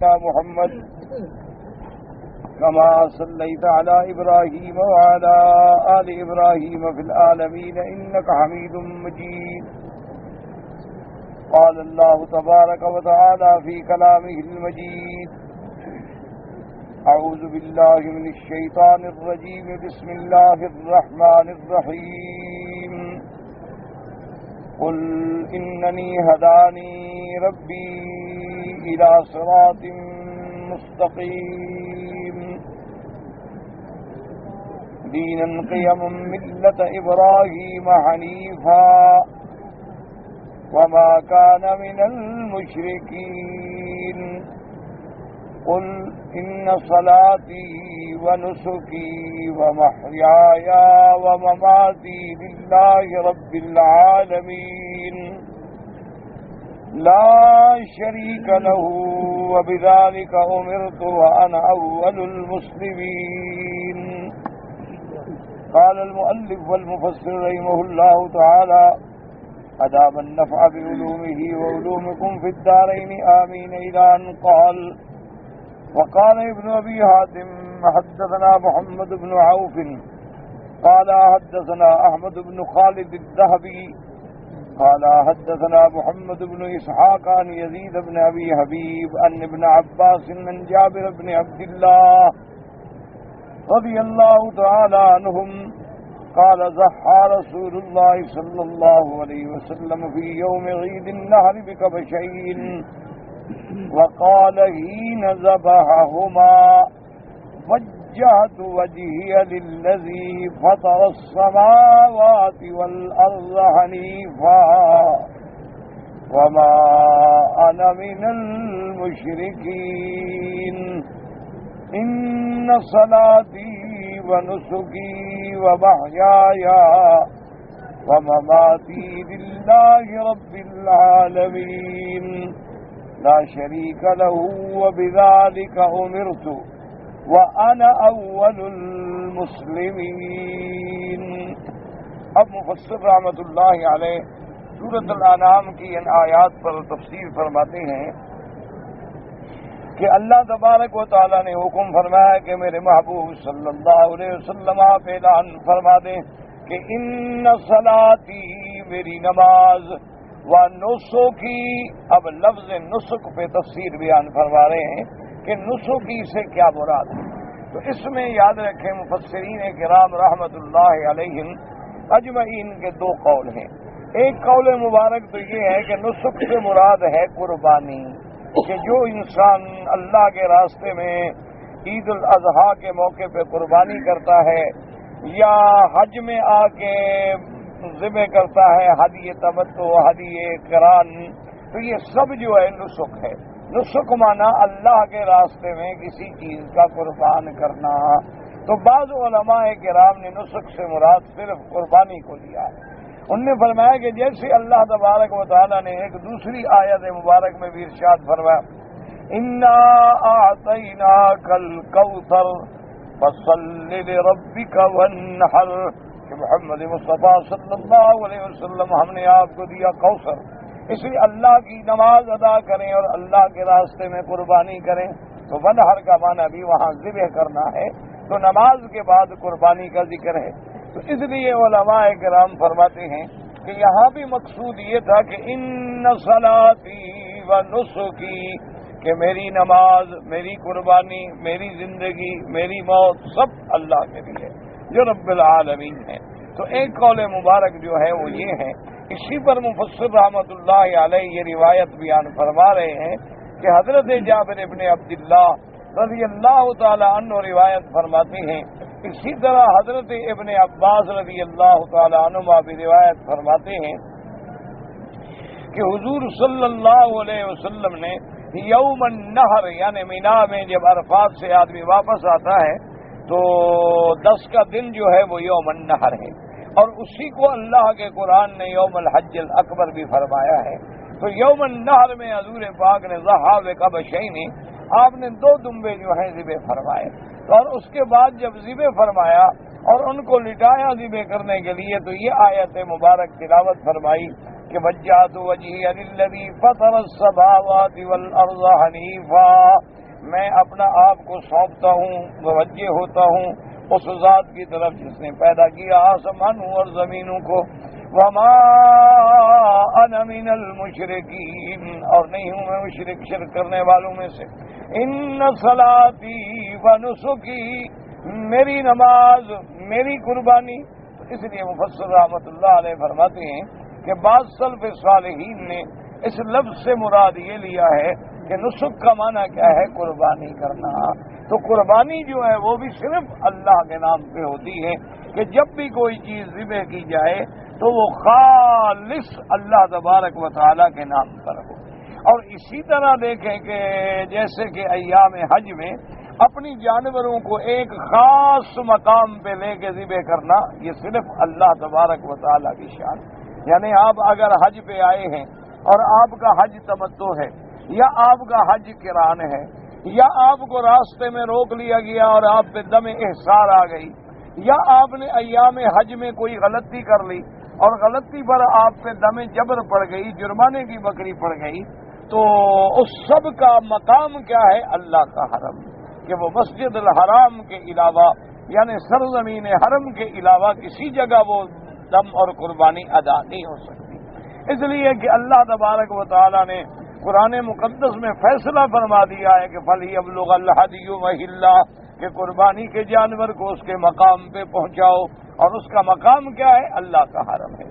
محمد كما صليت على إبراهيم وعلى آل إبراهيم في العالمين إنك حميد مجيد. قال الله تبارك وتعالى في كلامه المجيد: أعوذ بالله من الشيطان الرجيم. بسم الله الرحمن الرحيم. قل إنني هداني ربي إلى صراط مستقيم دينا قيما ملة إبراهيم حنيفا وما كان من المشركين. قل إن صلاتي ونسكي ومحياي ومماتي لله رب العالمين لا شريك له وبذلك أمرت وأنا أول المسلمين. قال المؤلف والمفسر رحمه الله تعالى: أدام النفع بعلومه وعلومكم في الدارين آمين. إلى أن قال: وقال ابن أبي حاتم حدثنا محمد بن عوف قال حدثنا أحمد بن خالد الذهبي قال حدثنا محمد بن إسحاق عن يزيد بن أبي حبيب عن ابن عباس عن جابر بن عبد الله رضي الله تعالى عنهم قال: ضحى رسول الله صلى الله عليه وسلم في يوم عيد النحر بكبشين وقال حين ذبحهما: وجهت وجهي للذي فطر السماوات والأرض حنيفا وما أنا من المشركين. إن صلاتي ونسكي ومحياي ومماتي لله رب العالمين لا شريك له وبذلك أمرت وأنا أول المسلمين. اب مفسر رحمۃ اللہ علیہ سورۃ الانعام کی ان آیات پر تفسیر فرماتے ہیں کہ اللہ تبارک و تعالیٰ نے حکم فرمایا کہ میرے محبوب صلی اللہ علیہ وسلم آپ اعلان فرما دیں کہ ان صلاتی، میری نماز، و نسکی، اب لفظ نسک پہ تفسیر بیان فرما رہے ہیں کہ نسکی سے کیا مراد ہے. تو اس میں یاد رکھیں مفسرین کرام رحمۃ اللہ علیہم اجمعین کے دو قول ہیں. ایک قول مبارک تو یہ ہے کہ نسک سے مراد ہے قربانی، کہ جو انسان اللہ کے راستے میں عید الاضحیٰ کے موقع پہ قربانی کرتا ہے یا حج میں آ کے ذبح کرتا ہے ہدیہ تمتع، ہدیہ قران، تو یہ سب جو ہے نسک ہے. نسک مانا اللہ کے راستے میں کسی چیز کا قربان کرنا. تو بعض علماء کرام نے نسک سے مراد صرف قربانی کو لیا ہے. انہوں نے فرمایا کہ جیسے اللہ تبارک و تعالیٰ نے ایک دوسری آیت مبارک میں بھی ارشاد فرمایا: انا اعطیناک الکوثر فصل لربک وانحر، کہ محمد مصطفیٰ صلی اللہ علیہ وسلم ہم نے آپ کو دیا کوثر، اس لیے اللہ کی نماز ادا کریں اور اللہ کے راستے میں قربانی کریں. تو ونحر کا معنی بھی وہاں ذبح کرنا ہے، تو نماز کے بعد قربانی کا ذکر ہے. تو اس لیے علماء کرام فرماتے ہیں کہ یہاں بھی مقصود یہ تھا کہ ان صلاتی و نسکی، کہ میری نماز، میری قربانی، میری زندگی، میری موت سب اللہ کے لیے جو رب العالمین ہے. تو ایک قول مبارک جو ہے وہ یہ ہے. اسی پر مفسر رحمۃ اللہ علیہ یہ روایت بیان فرما رہے ہیں کہ حضرت جابر ابن عبداللہ رضی اللہ تعالی عنہ روایت فرماتے ہیں. اسی طرح حضرت ابن عباس رضی اللہ تعالی عنہما بھی روایت فرماتے ہیں کہ حضور صلی اللہ علیہ وسلم نے یوم النحر یعنی مینا میں جب عرفات سے آدمی واپس آتا ہے تو 10 کا دن جو ہے وہ یوم النحر ہے، اور اسی کو اللہ کے قرآن نے یوم الحج الاکبر بھی فرمایا ہے. تو یوم النحر میں حضور پاک نے ضحیٰ بکبشین، آپ نے 2 دمبے جو ہیں ذبح فرمائے. اور اس کے بعد جب ذبح فرمایا اور ان کو لٹایا ذبح کرنے کے لیے، تو یہ آیت مبارک تلاوت فرمائی کہ وجہت وجہی للذی فطر السماوات والارض حنیفا میں اپنا آپ کو سونپتا ہوں، متوجہ ہوتا ہوں اس ذات کی طرف جس نے پیدا کیا آسمانوں اور زمینوں کو۔ وما انا من المشرکین، اور نہیں ہوں میں شرک کرنے والوں میں سے۔ ان صلاتی و نسکی، میری نماز، میری قربانی۔ تو اس لیے مفسر رحمۃ اللہ علیہ فرماتے ہیں کہ بعض سلف صالحین نے اس لفظ سے مراد یہ لیا ہے کہ نسک کا معنی کیا ہے؟ قربانی کرنا۔ تو قربانی جو ہے وہ بھی صرف اللہ کے نام پہ ہوتی ہے کہ جب بھی کوئی چیز ذبح کی جائے تو وہ خالص اللہ تبارک و تعالیٰ کے نام پر ہو۔ اور اسی طرح دیکھیں کہ جیسے کہ ایام حج میں اپنی جانوروں کو ایک خاص مقام پہ لے کے ذبح کرنا، یہ صرف اللہ تبارک و تعالیٰ کی شان۔ یعنی آپ اگر حج پہ آئے ہیں اور آپ کا حج تمتع ہے یا آپ کا حج قران ہے یا آپ کو راستے میں روک لیا گیا اور آپ پہ دم احسار آ گئی یا آپ نے ایام حج میں کوئی غلطی کر لی اور غلطی پر آپ پہ دم جبر پڑ گئی، جرمانے کی بکری پڑ گئی، تو اس سب کا مقام کیا ہے؟ اللہ کا حرم، کہ وہ مسجد الحرام کے علاوہ یعنی سرزمین حرم کے علاوہ کسی جگہ وہ دم اور قربانی ادا نہیں ہو سکتی۔ اس لیے کہ اللہ تبارک و تعالیٰ نے قرآن مقدس میں فیصلہ فرما دیا ہے کہ فَلْيَبْلُغَ الْهَدْيُ مَحِلَّهُ، کہ قربانی کے جانور کو اس کے مقام پہ پہنچاؤ، اور اس کا مقام کیا ہے؟ اللہ کا حرم ہے۔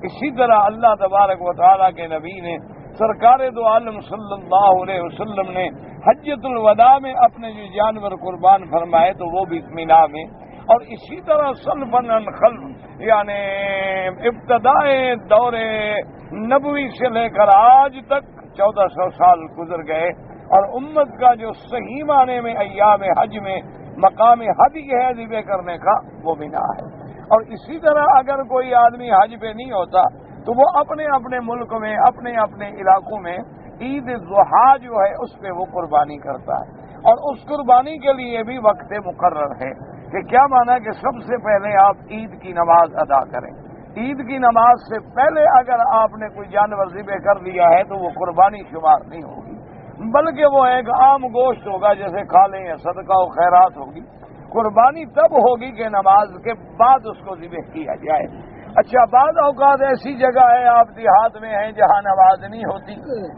اسی طرح اللہ تبارک و تعالیٰ کے نبی نے سرکار دو عالم صلی اللہ علیہ وسلم نے حجۃ الوداع میں اپنے جو جانور قربان فرمائے تو وہ بھی مینا میں، اور اسی طرح سلفاً عن خلف، یعنی ابتدائے دور نبوی سے لے کر آج تک 1400 سال گزر گئے، اور امت کا جو صحیح معنی میں ایام حج میں مقام حج ہے ذبح کرنے کا، وہ مینا ہے۔ اور اسی طرح اگر کوئی آدمی حج پہ نہیں ہوتا تو وہ اپنے اپنے ملک میں اپنے اپنے علاقوں میں عید ضحیٰ جو ہے اس پہ وہ قربانی کرتا ہے، اور اس قربانی کے لیے بھی وقت مقرر ہے کہ کیا مانا کہ سب سے پہلے آپ عید کی نماز ادا کریں۔ عید کی نماز سے پہلے اگر آپ نے کوئی جانور ذبح کر لیا ہے تو وہ قربانی شمار نہیں ہوگی، بلکہ وہ ایک عام گوشت ہوگا جیسے کھا لیں یا صدقہ و خیرات ہوگی۔ قربانی تب ہوگی کہ نماز کے بعد اس کو ذبح کیا جائے۔ اچھا، بعض اوقات ایسی جگہ ہے آپ دیہات میں ہیں جہاں نماز نہیں ہوتی،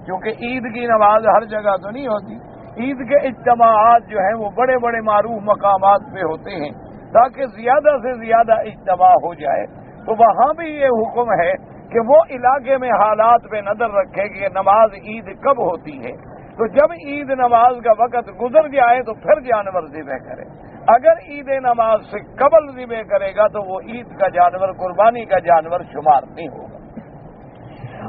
کیونکہ عید کی نماز ہر جگہ تو نہیں ہوتی۔ عید کے اجتماعات جو ہیں وہ بڑے بڑے معروف مقامات پہ ہوتے ہیں تاکہ زیادہ سے زیادہ اجتماع ہو جائے، تو وہاں بھی یہ حکم ہے کہ وہ علاقے میں حالات پہ نظر رکھے کہ نماز عید کب ہوتی ہے، تو جب عید نماز کا وقت گزر جائے تو پھر جانور ذبح کرے۔ اگر عید نماز سے قبل ذبح کرے گا تو وہ عید کا جانور، قربانی کا جانور شمار نہیں ہوگا۔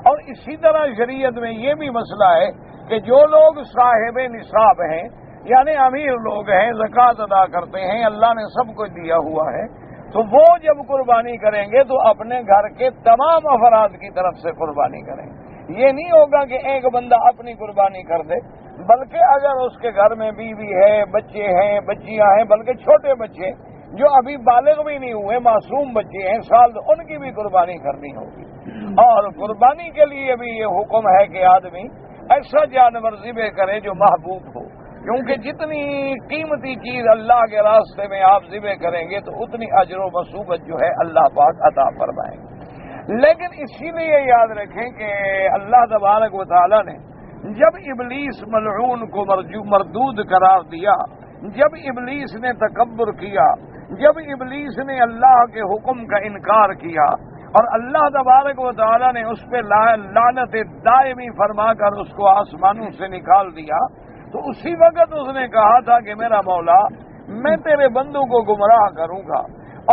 اور اسی طرح شریعت میں یہ بھی مسئلہ ہے کہ جو لوگ صاحب نصاب ہیں، یعنی امیر لوگ ہیں، زکوٰۃ ادا کرتے ہیں، اللہ نے سب کو دیا ہوا ہے، تو وہ جب قربانی کریں گے تو اپنے گھر کے تمام افراد کی طرف سے قربانی کریں۔ یہ نہیں ہوگا کہ ایک بندہ اپنی قربانی کر دے، بلکہ اگر اس کے گھر میں بیوی ہے، بچے ہیں، بچیاں ہیں، بلکہ چھوٹے بچے جو ابھی بالغ بھی نہیں ہوئے، معصوم بچے ہیں، سال ان کی بھی قربانی کرنی ہوگی۔ اور قربانی کے لیے بھی یہ حکم ہے کہ آدمی ایسا جانور ذبح کرے جو محبوب ہو، کیونکہ جتنی قیمتی چیز اللہ کے راستے میں آپ ذبح کریں گے تو اتنی اجر و مثوبت جو ہے اللہ پاک عطا فرمائیں گے۔ لیکن اسی لیے یاد رکھیں کہ اللہ تبارک و تعالی نے جب ابلیس ملعون کو مردود قرار دیا، جب ابلیس نے تکبر کیا، جب ابلیس نے اللہ کے حکم کا انکار کیا اور اللہ تبارک و تعالی نے اس پہ لعنت دائمی فرما کر اس کو آسمانوں سے نکال دیا، تو اسی وقت اس نے کہا تھا کہ میرا مولا، میں تیرے بندوں کو گمراہ کروں گا،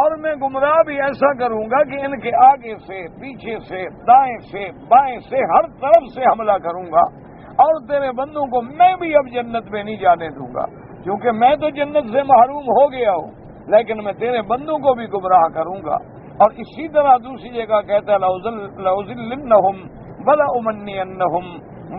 اور میں گمراہ بھی ایسا کروں گا کہ ان کے آگے سے، پیچھے سے، دائیں سے، بائیں سے، ہر طرف سے حملہ کروں گا، اور تیرے بندوں کو میں بھی اب جنت میں نہیں جانے دوں گا، کیونکہ میں تو جنت سے محروم ہو گیا ہوں، لیکن میں تیرے بندوں کو بھی گمراہ کروں گا۔ اور اسی طرح دوسری جگہ کہتا ہے لَأُضِلِّنَّهُمْ وَلَأُمَنِّيَنَّهُمْ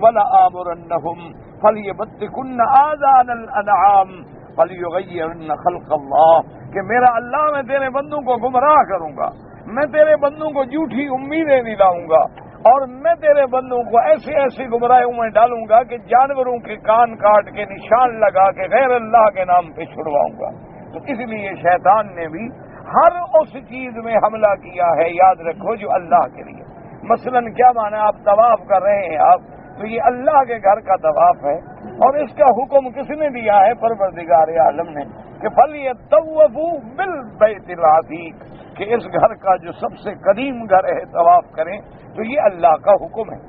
وَلَآمُرَنَّهُمْ فَلْيَبَتِّكُنَّ آذَانَ الْأَنْعَامِ فَلْيُغَيِّرُنَّ خَلْقَ اللَّهِ، کہ میرا اللہ میں تیرے بندوں کو گمراہ کروں گا، میں تیرے بندوں کو جھوٹی امیدیں دلاؤں گا، اور میں تیرے بندوں کو ایسی ایسی گمراہیوں میں ڈالوں گا کہ جانوروں کے کان کاٹ کے نشان لگا کے غیر اللہ کے نام پہ چھڑواؤں گا۔ تو اس لیے شیطان نے بھی ہر اس چیز میں حملہ کیا ہے، یاد رکھو، جو اللہ کے لیے۔ مثلا کیا مانا، آپ طواف کر رہے ہیں آپ، تو یہ اللہ کے گھر کا طواف ہے، اور اس کا حکم کس نے دیا ہے؟ پروردگار عالم نے، کہ فَلْيَطَّوَّفُوا بِالْبَيْتِ الْعَتِيقِ، کہ اس گھر کا جو سب سے قدیم گھر ہے طواف کریں۔ تو یہ اللہ کا حکم ہے،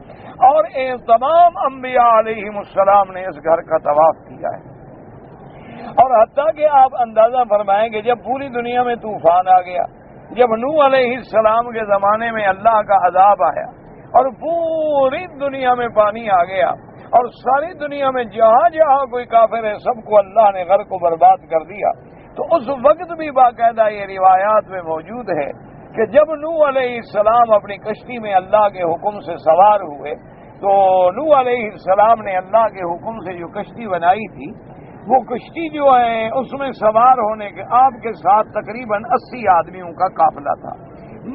اور تمام انبیاء علیہم السلام نے اس گھر کا طواف کیا ہے۔ اور حتیٰ کہ آپ اندازہ فرمائیں کہ جب پوری دنیا میں طوفان آ گیا، جب نوح علیہ السلام کے زمانے میں اللہ کا عذاب آیا اور پوری دنیا میں پانی آ گیا، اور ساری دنیا میں جہاں جہاں کوئی کافر ہے سب کو اللہ نے غرق و برباد کر دیا، تو اس وقت بھی باقاعدہ یہ روایات میں موجود ہے کہ جب نوح علیہ السلام اپنی کشتی میں اللہ کے حکم سے سوار ہوئے، تو نوح علیہ السلام نے اللہ کے حکم سے جو کشتی بنائی تھی، وہ کشتی جو ہے اس میں سوار ہونے کے آپ کے ساتھ تقریباً 80 آدمیوں کا قافلہ تھا۔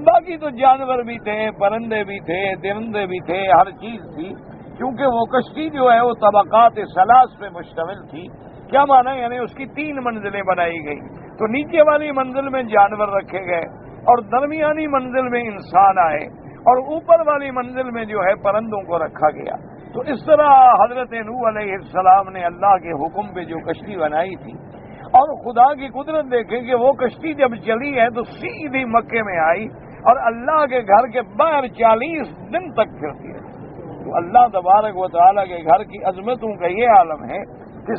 باقی تو جانور بھی تھے، پرندے بھی تھے، درندے بھی تھے، ہر چیز تھی، کیونکہ وہ کشتی جو ہے وہ طبقات ثلاث پہ مشتمل تھی۔ کیا مانا؟ یعنی اس کی 3 منزلیں بنائی گئی، تو نیچے والی منزل میں جانور رکھے گئے، اور درمیانی منزل میں انسان آئے، اور اوپر والی منزل میں جو ہے پرندوں کو رکھا گیا۔ تو اس طرح حضرت نوح علیہ السلام نے اللہ کے حکم پہ جو کشتی بنائی تھی، اور خدا کی قدرت دیکھیں کہ وہ کشتی جب چلی ہے تو سیدھی مکے میں آئی، اور اللہ کے گھر کے باہر 40 دن تک پھرتی ہے۔ تو اللہ تبارک و تعالیٰ کے گھر کی عظمتوں کا یہ عالم ہے کہ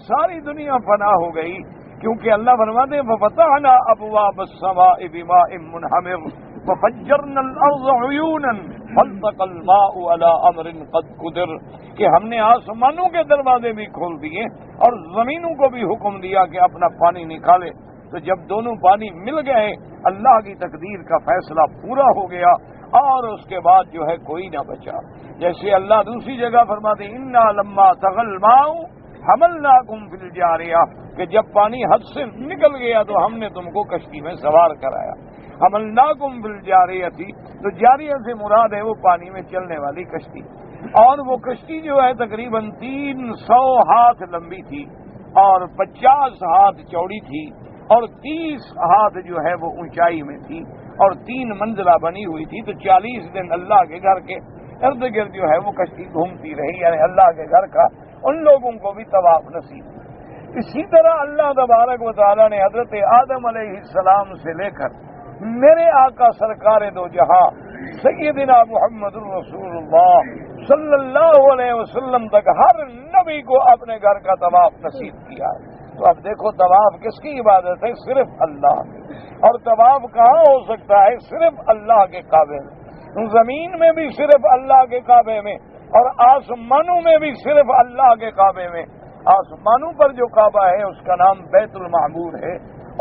ساری دنیا فنا ہو گئی، کیونکہ اللہ فرماتے ہیں فَفَتَحْنَا أَبْوَابَ السَّمَاءِ بِمَاءٍ مُنْهَمِرٍ وَفَجَّرْنَا الْأَرْضَ عُيُونًا فَالْتَقَى الْمَاءُ عَلَى أَمْرٍ قَدْ قُدِرَ، کہ ہم نے آسمانوں کے دروازے بھی کھول دیے اور زمینوں کو بھی حکم دیا کہ اپنا پانی نکالے۔ تو جب دونوں پانی مل گئے، اللہ کی تقدیر کا فیصلہ پورا ہو گیا، اور اس کے بعد جو ہے کوئی نہ بچا۔ جیسے اللہ دوسری جگہ فرماتے ہیں اِنَّا لَمَّا طَغَى الْمَاءُ حَمَلْنَاكُمْ فِي الْجَارِيَةِ، کہ جب پانی حد سے نکل گیا تو ہم نے تم کو کشتی میں سوار کرایا۔ حَمَلْنَاكُمْ فِي الْجَارِيَةِ، تو جاریہ سے مراد ہے وہ پانی میں چلنے والی کشتی، اور وہ کشتی جو ہے تقریباً 300 ہاتھ لمبی تھی، اور 50 ہاتھ چوڑی تھی، اور 30 ہاتھ جو ہے وہ اونچائی میں تھی، اور 3 منزلہ بنی ہوئی تھی۔ تو 40 دن اللہ کے گھر کے ارد گرد جو ہے وہ کشتی گھومتی رہی، یعنی اللہ کے گھر کا ان لوگوں کو بھی طواف نصیب ہوا۔ اسی طرح اللہ تبارک و تعالیٰ نے حضرت آدم علیہ السلام سے لے کر میرے آقا سرکار دو جہاں سیدنا محمد الرسول اللہ صلی اللہ علیہ وسلم تک ہر نبی کو اپنے گھر کا طواف نصیب کیا ہے۔ تو اب دیکھو طواف کس کی عبادت ہے؟ صرف اللہ کی۔ اور طواف کہاں ہو سکتا ہے؟ صرف اللہ کے کعبے میں، زمین میں بھی صرف اللہ کے کعبے میں، اور آسمانوں میں بھی صرف اللہ کے کعبے میں۔ آسمانوں پر جو کعبہ ہے اس کا نام بیت المعمور ہے،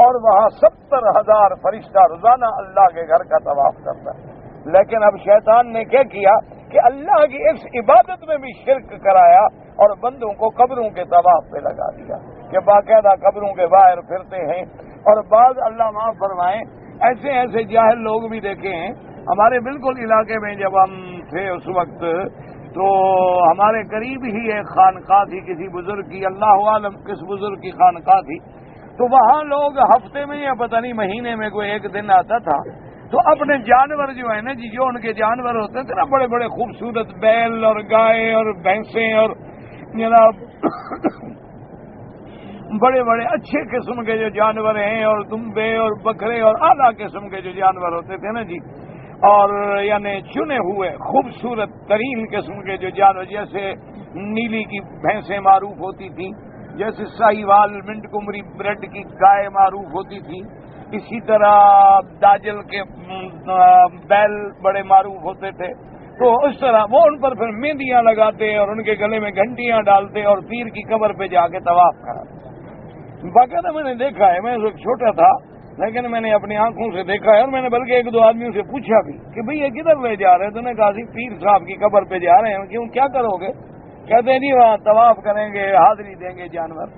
اور وہاں 70,000 فرشتہ روزانہ اللہ کے گھر کا طواف کرتا ہے۔ لیکن اب شیطان نے کیا کیا کہ اللہ کی اس عبادت میں بھی شرک کرایا، اور بندوں کو قبروں کے طواف پہ لگا دیا کہ باقاعدہ قبروں کے باہر پھرتے ہیں۔ اور بعض اللہ معاف فرمائیں ایسے ایسے جاہل لوگ بھی دیکھے ہیں ہمارے بالکل علاقے میں۔ جب ہم تھے اس وقت تو ہمارے قریب ہی ایک خانقاہ تھی کسی بزرگ کی، اللہ عالم کس بزرگ کی خانقاہ تھی، تو وہاں لوگ ہفتے میں یا پتہ نہیں مہینے میں کوئی ایک دن آتا تھا، تو اپنے جانور جو ہے نا جی، جو ان کے جانور ہوتے تھے نا، بڑے بڑے خوبصورت بیل اور گائے اور بھینسیں اور جناب بڑے بڑے اچھے قسم کے جو جانور ہیں، اور دمبے اور بکرے اور اعلیٰ قسم کے جو جانور ہوتے تھے نا جی، اور یعنی چنے ہوئے خوبصورت ترین قسم کے جو جانور، جیسے نیلی کی بھینسیں معروف ہوتی تھیں، جیسے ساہی وال منٹ کمری بریڈ کی گائے معروف ہوتی تھی، اسی طرح داجل کے بیل بڑے معروف ہوتے تھے، تو اس طرح وہ ان پر پھر مہندیاں لگاتے اور ان کے گلے میں گھنٹیاں ڈالتے اور پیر کی قبر پہ جا کے طواف کراتے۔ باقاعدہ میں نے دیکھا ہے، میں اس وقت چھوٹا تھا لیکن میں نے اپنی آنکھوں سے دیکھا ہے، اور میں نے بلکہ ایک دو آدمیوں سے پوچھا بھی کہ بھئی یہ کدھر لے جا رہے ہیں؟ تو نے کہا پیر صاحب کی قبر پہ جا رہے ہیں۔ کیوں، کیا کرو گے؟ کہتے ہیں جی وہاں طواف کریں گے، حاضری دیں گے جانور۔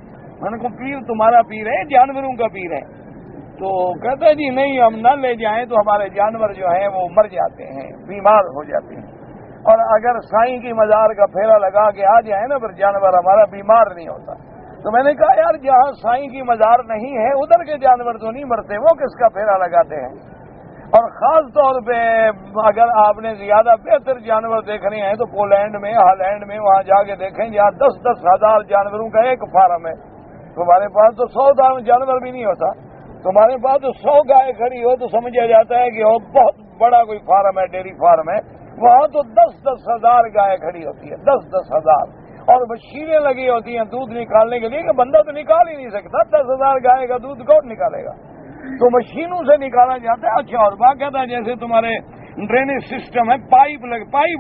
میں نے کہا پیر تمہارا پیر ہے، جانوروں کا پیر ہے؟ تو کہتے ہیں جی نہیں، ہم نہ لے جائیں تو ہمارے جانور جو ہیں وہ مر جاتے ہیں، بیمار ہو جاتے ہیں۔ اور اگر سائیں کی مزار کا پھیرا لگا کے آ جائے نا پھر جانور ہمارا بیمار نہیں ہوتا. تو میں نے کہا یار جہاں سائیں کی مزار نہیں ہے ادھر کے جانور تو نہیں مرتے، وہ کس کا پھیرا لگاتے ہیں؟ اور خاص طور پہ اگر آپ نے زیادہ بہتر جانور دیکھنے ہیں تو پولینڈ میں، ہالینڈ میں، وہاں جا کے دیکھیں جہاں 10-10 ہزار جانوروں کا ایک فارم ہے. تمہارے پاس تو 100 جانور بھی نہیں ہوتا، تمہارے پاس تو 100 گائے کھڑی ہو تو سمجھا جاتا ہے کہ وہ بہت بڑا کوئی فارم ہے، ڈیری فارم ہے. وہاں تو 10-10 ہزار گائے کھڑی ہوتی ہے، 10-10 ہزار، اور مشینیں لگی ہوتی ہیں دودھ نکالنے کے لیے کہ بندہ تو نکال ہی نہیں سکتا. 10,000 گائے کا دودھ کون نکالے گا؟ تو مشینوں سے نکالا جاتا ہے. اچھا، اور باقاعدہ جیسے تمہارے ڈرینیج سسٹم ہے، پائپ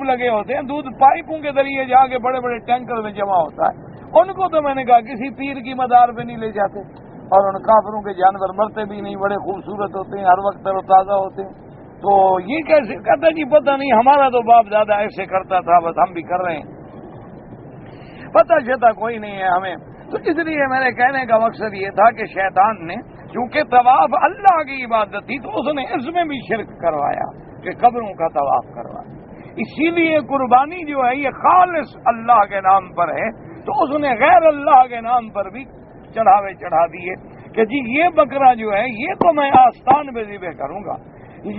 لگے ہوتے ہیں، دودھ پائپوں کے ذریعے جا کے بڑے بڑے ٹینکر میں جمع ہوتا ہے. ان کو تو میں نے کہا کسی پیر کی مدار پہ نہیں لے جاتے. اور ان کافروں کے جانور مرتے بھی نہیں، بڑے خوبصورت ہوتے ہیں، ہر وقت تر و تازہ ہوتے ہیں. تو یہ کیسے کہتا جی پتہ نہیں، ہمارا تو باپ دادا ایسے کرتا تھا، بس ہم بھی کر رہے ہیں. پتہ شتا کوئی نہیں ہے ہمیں. تو اس لیے میرے کہنے کا مقصد یہ تھا کہ شیطان نے چونکہ طواف اللہ کی عبادت تھی تو اس نے اس میں بھی شرک کروایا کہ قبروں کا طواف کروایا. اسی لیے قربانی جو ہے یہ خالص اللہ کے نام پر ہے، تو اس نے غیر اللہ کے نام پر بھی چڑھاوے چڑھا دیے کہ جی یہ بکرا جو ہے یہ تو میں آستان پہ ذبح کروں گا،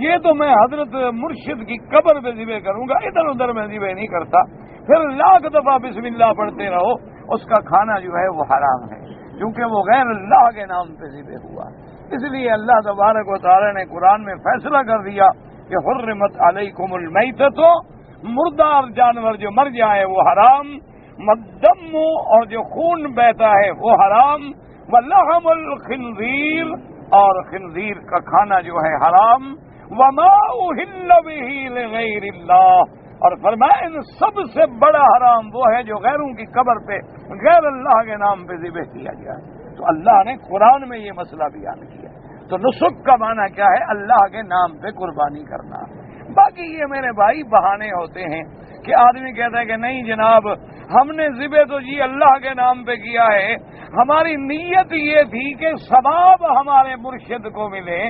یہ تو میں حضرت مرشد کی قبر پہ ذبح کروں گا، ادھر ادھر میں ذبح نہیں کرتا. پھر لاکھ دفعہ بسم اللہ پڑھتے رہو، اس کا کھانا جو ہے وہ حرام ہے کیونکہ وہ غیر اللہ کے نام پہ ذبح ہوا. اس لیے اللہ تبارک و تعالی نے قرآن میں فیصلہ کر دیا کہ حرمت علیکم المیتۃ، مردار جانور جو مر جائے وہ حرام، والدم، اور جو خون بہتا ہے وہ حرام، ولحم الخنزیر، اور خنزیر کا کھانا جو ہے حرام، وما اہل بہ لغیر اللہ، اور فرمایا ان سب سے بڑا حرام وہ ہے جو غیروں کی قبر پہ غیر اللہ کے نام پہ ذبح کیا گیا. تو اللہ نے قرآن میں یہ مسئلہ بیان کیا. تو نسک کا معنی کیا ہے؟ اللہ کے نام پہ قربانی کرنا. باقی یہ میرے بھائی بہانے ہوتے ہیں کہ آدمی کہتا ہے کہ نہیں جناب ہم نے ذبح تو جی اللہ کے نام پہ کیا ہے، ہماری نیت یہ تھی کہ ثواب ہمارے مرشد کو ملے.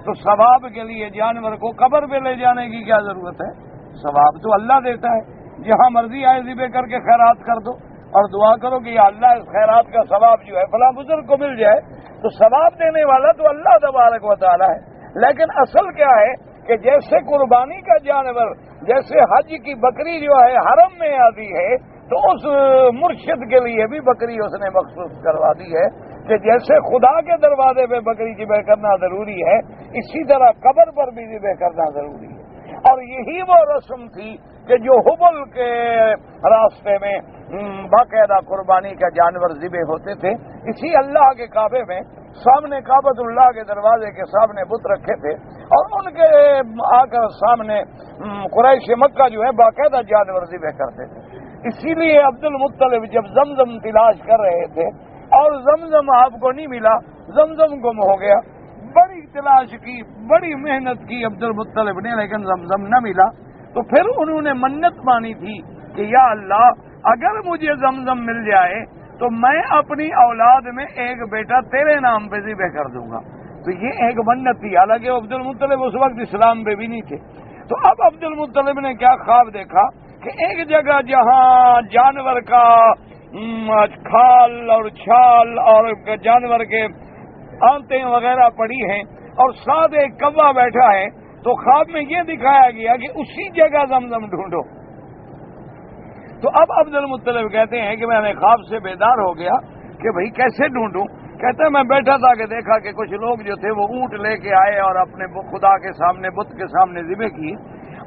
تو ثواب کے لیے جانور کو قبر پہ لے جانے کی کیا ضرورت ہے؟ ثواب تو اللہ دیتا ہے، جہاں مرضی آئے ذبح کر کے خیرات کر دو اور دعا کرو کہ یا اللہ اس خیرات کا ثواب جو ہے فلاں بزرگ کو مل جائے. تو ثواب دینے والا تو اللہ تبارک و تعالی ہے. لیکن اصل کیا ہے کہ جیسے قربانی کا جانور، جیسے حج کی بکری جو ہے حرم میں آتی ہے، تو اس مرشد کے لیے بھی بکری اس نے مخصوص کروا دی ہے کہ جیسے خدا کے دروازے پہ بکری ذبح کرنا ضروری ہے، اسی طرح قبر پر بھی ذبح کرنا ضروری ہے. اور یہی وہ رسم تھی کہ جو حبل کے راستے میں باقاعدہ قربانی کا جانور ذبح ہوتے تھے. اسی اللہ کے کعبے میں سامنے کعبۃ اللہ کے دروازے کے سامنے بت رکھے تھے اور ان کے آ کر سامنے قریش مکہ جو ہے باقاعدہ جانور ذبح کرتے تھے. اسی لیے عبد المطلب جب زمزم تلاش کر رہے تھے اور زمزم آپ کو نہیں ملا، زمزم گم ہو گیا، بڑی تلاش کی، بڑی محنت کی عبد المطلب نے، لیکن زمزم نہ ملا. تو پھر انہوں نے منت مانی تھی کہ یا اللہ اگر مجھے زمزم مل جائے تو میں اپنی اولاد میں ایک بیٹا تیرے نام پہ ذبح کر دوں گا. تو یہ ایک منت تھی. حالانکہ عبد المطلب اس وقت اسلام پہ بھی نہیں تھے. تو اب عبد المطلب نے کیا خواب دیکھا کہ ایک جگہ جہاں جانور کا کھال اور چھال اور جانور کے آنتیں وغیرہ پڑی ہیں اور ساتھ ایک کوا بیٹھا ہے، تو خواب میں یہ دکھایا گیا کہ اسی جگہ زمزم ڈھونڈو. تو اب عبد المطلب کہتے ہیں کہ میں نے خواب سے بیدار ہو گیا کہ بھئی کیسے ڈھونڈوں. کہتے ہیں میں بیٹھا تھا کہ دیکھا کہ کچھ لوگ جو تھے وہ اونٹ لے کے آئے اور اپنے خدا کے سامنے، بت کے سامنے ذبح کی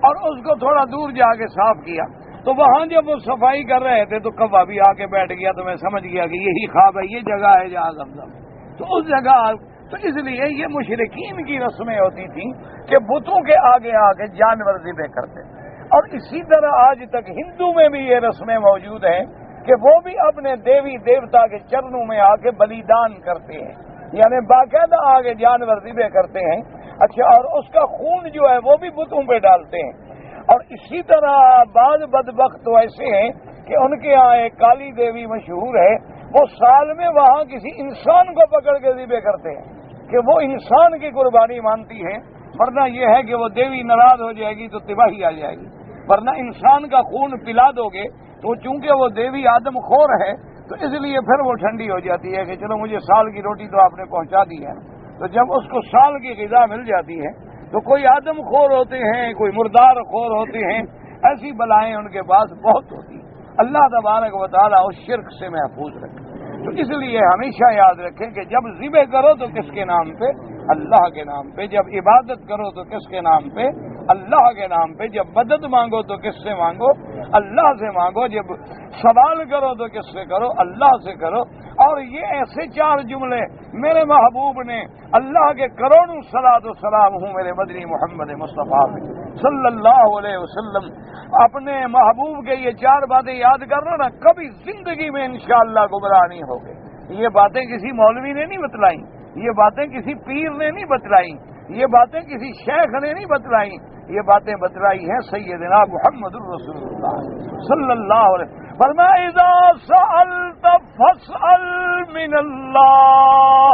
اور اس کو تھوڑا دور جا کے صاف کیا. تو وہاں جب وہ صفائی کر رہے تھے تو کوا بھی آ کے بیٹھ گیا. تو میں سمجھ گیا کہ یہی خواب ہے، یہ جگہ ہے جہاں زمزم. تو اس جگہ، تو اس لیے یہ مشرکین کی رسمیں ہوتی تھیں کہ بتوں کے آگے آگے جانور ذبح کرتے. اور اسی طرح آج تک ہندو میں بھی یہ رسمیں موجود ہیں کہ وہ بھی اپنے دیوی دیوتا کے چرنوں میں آ کے بلیدان کرتے ہیں، یعنی باقاعدہ آگے جانور ذبح کرتے ہیں. اچھا، اور اس کا خون جو ہے وہ بھی بتوں پہ ڈالتے ہیں. اور اسی طرح بعض بدبخت تو ایسے ہیں کہ ان کے یہاں ایک کالی دیوی مشہور ہے، وہ سال میں وہاں کسی انسان کو پکڑ کے ذبح کرتے ہیں کہ وہ انسان کی قربانی مانتی ہے، ورنہ یہ ہے کہ وہ دیوی ناراض ہو جائے گی تو تباہی آ جائے گی. ورنہ انسان کا خون پلا دو گے تو چونکہ وہ دیوی آدم خور ہے تو اس لیے پھر وہ ٹھنڈی ہو جاتی ہے کہ چلو مجھے سال کی روٹی تو آپ نے پہنچا دی ہے. تو جب اس کو سال کی غذا مل جاتی ہے تو کوئی آدم خور ہوتے ہیں, کوئی مردار خور ہوتے ہیں, ایسی بلائیں ان کے پاس بہت ہوتی ہیں. اللہ تبارک و تعالیٰ اس شرک سے محفوظ رکھے. تو اس لیے ہمیشہ یاد رکھیں کہ جب ذبح کرو تو کس کے نام پہ؟ اللہ کے نام پہ. جب عبادت کرو تو کس کے نام پہ؟ اللہ کے نام پہ. جب مدد مانگو تو کس سے مانگو؟ اللہ سے مانگو. جب سوال کرو تو کس سے کرو؟ اللہ سے کرو. اور یہ ایسے 4 جملے میرے محبوب نے اللہ کے کروڑوں صلاۃ و سلام ہوں میرے مدنی محمد مصطفیٰ صلی اللہ علیہ وسلم, اپنے محبوب کے یہ 4 باتیں یاد کرنا نا, کبھی زندگی میں انشاءاللہ گمراہ نہیں ہوگے. یہ باتیں کسی مولوی نے نہیں بتلائیں, یہ باتیں کسی پیر نے نہیں بتلائیں, یہ باتیں کسی شیخ نے نہیں بتلائیں, یہ باتیں بتلائی ہیں سیدنا محمد الرسول اللہ صلی اللہ علیہ وسلم. فرمایا اذا سألت فاسأل من اللہ.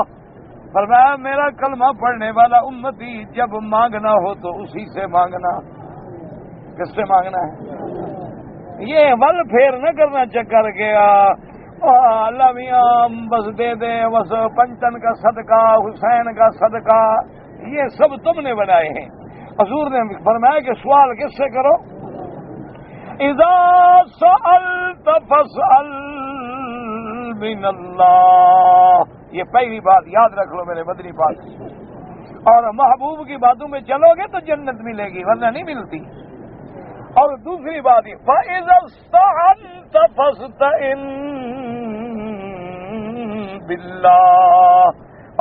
فرمایا میرا کلمہ پڑھنے والا امتی جب مانگنا ہو تو اسی سے مانگنا. کس سے مانگنا ہے؟ یہ ول پھیر نہ کرنا چکر گیا اللہ میاں بس دے دے, بس پنچن کا صدقہ, حسین کا صدقہ, یہ سب تم نے بنائے ہیں. حضور نے فرمایا کہ سوال کس سے کرو؟ اذا سألت فاسأل من اللہ. یہ پہلی بات یاد رکھ لو میرے مدنی پاک. اور محبوب کی باتوں میں چلو گے تو جنت ملے گی ورنہ نہیں ملتی. اور دوسری بات یہ فَإِذَا اسْتَعَنْتَ فَاسْتَعِنْ بِاللَّهِ.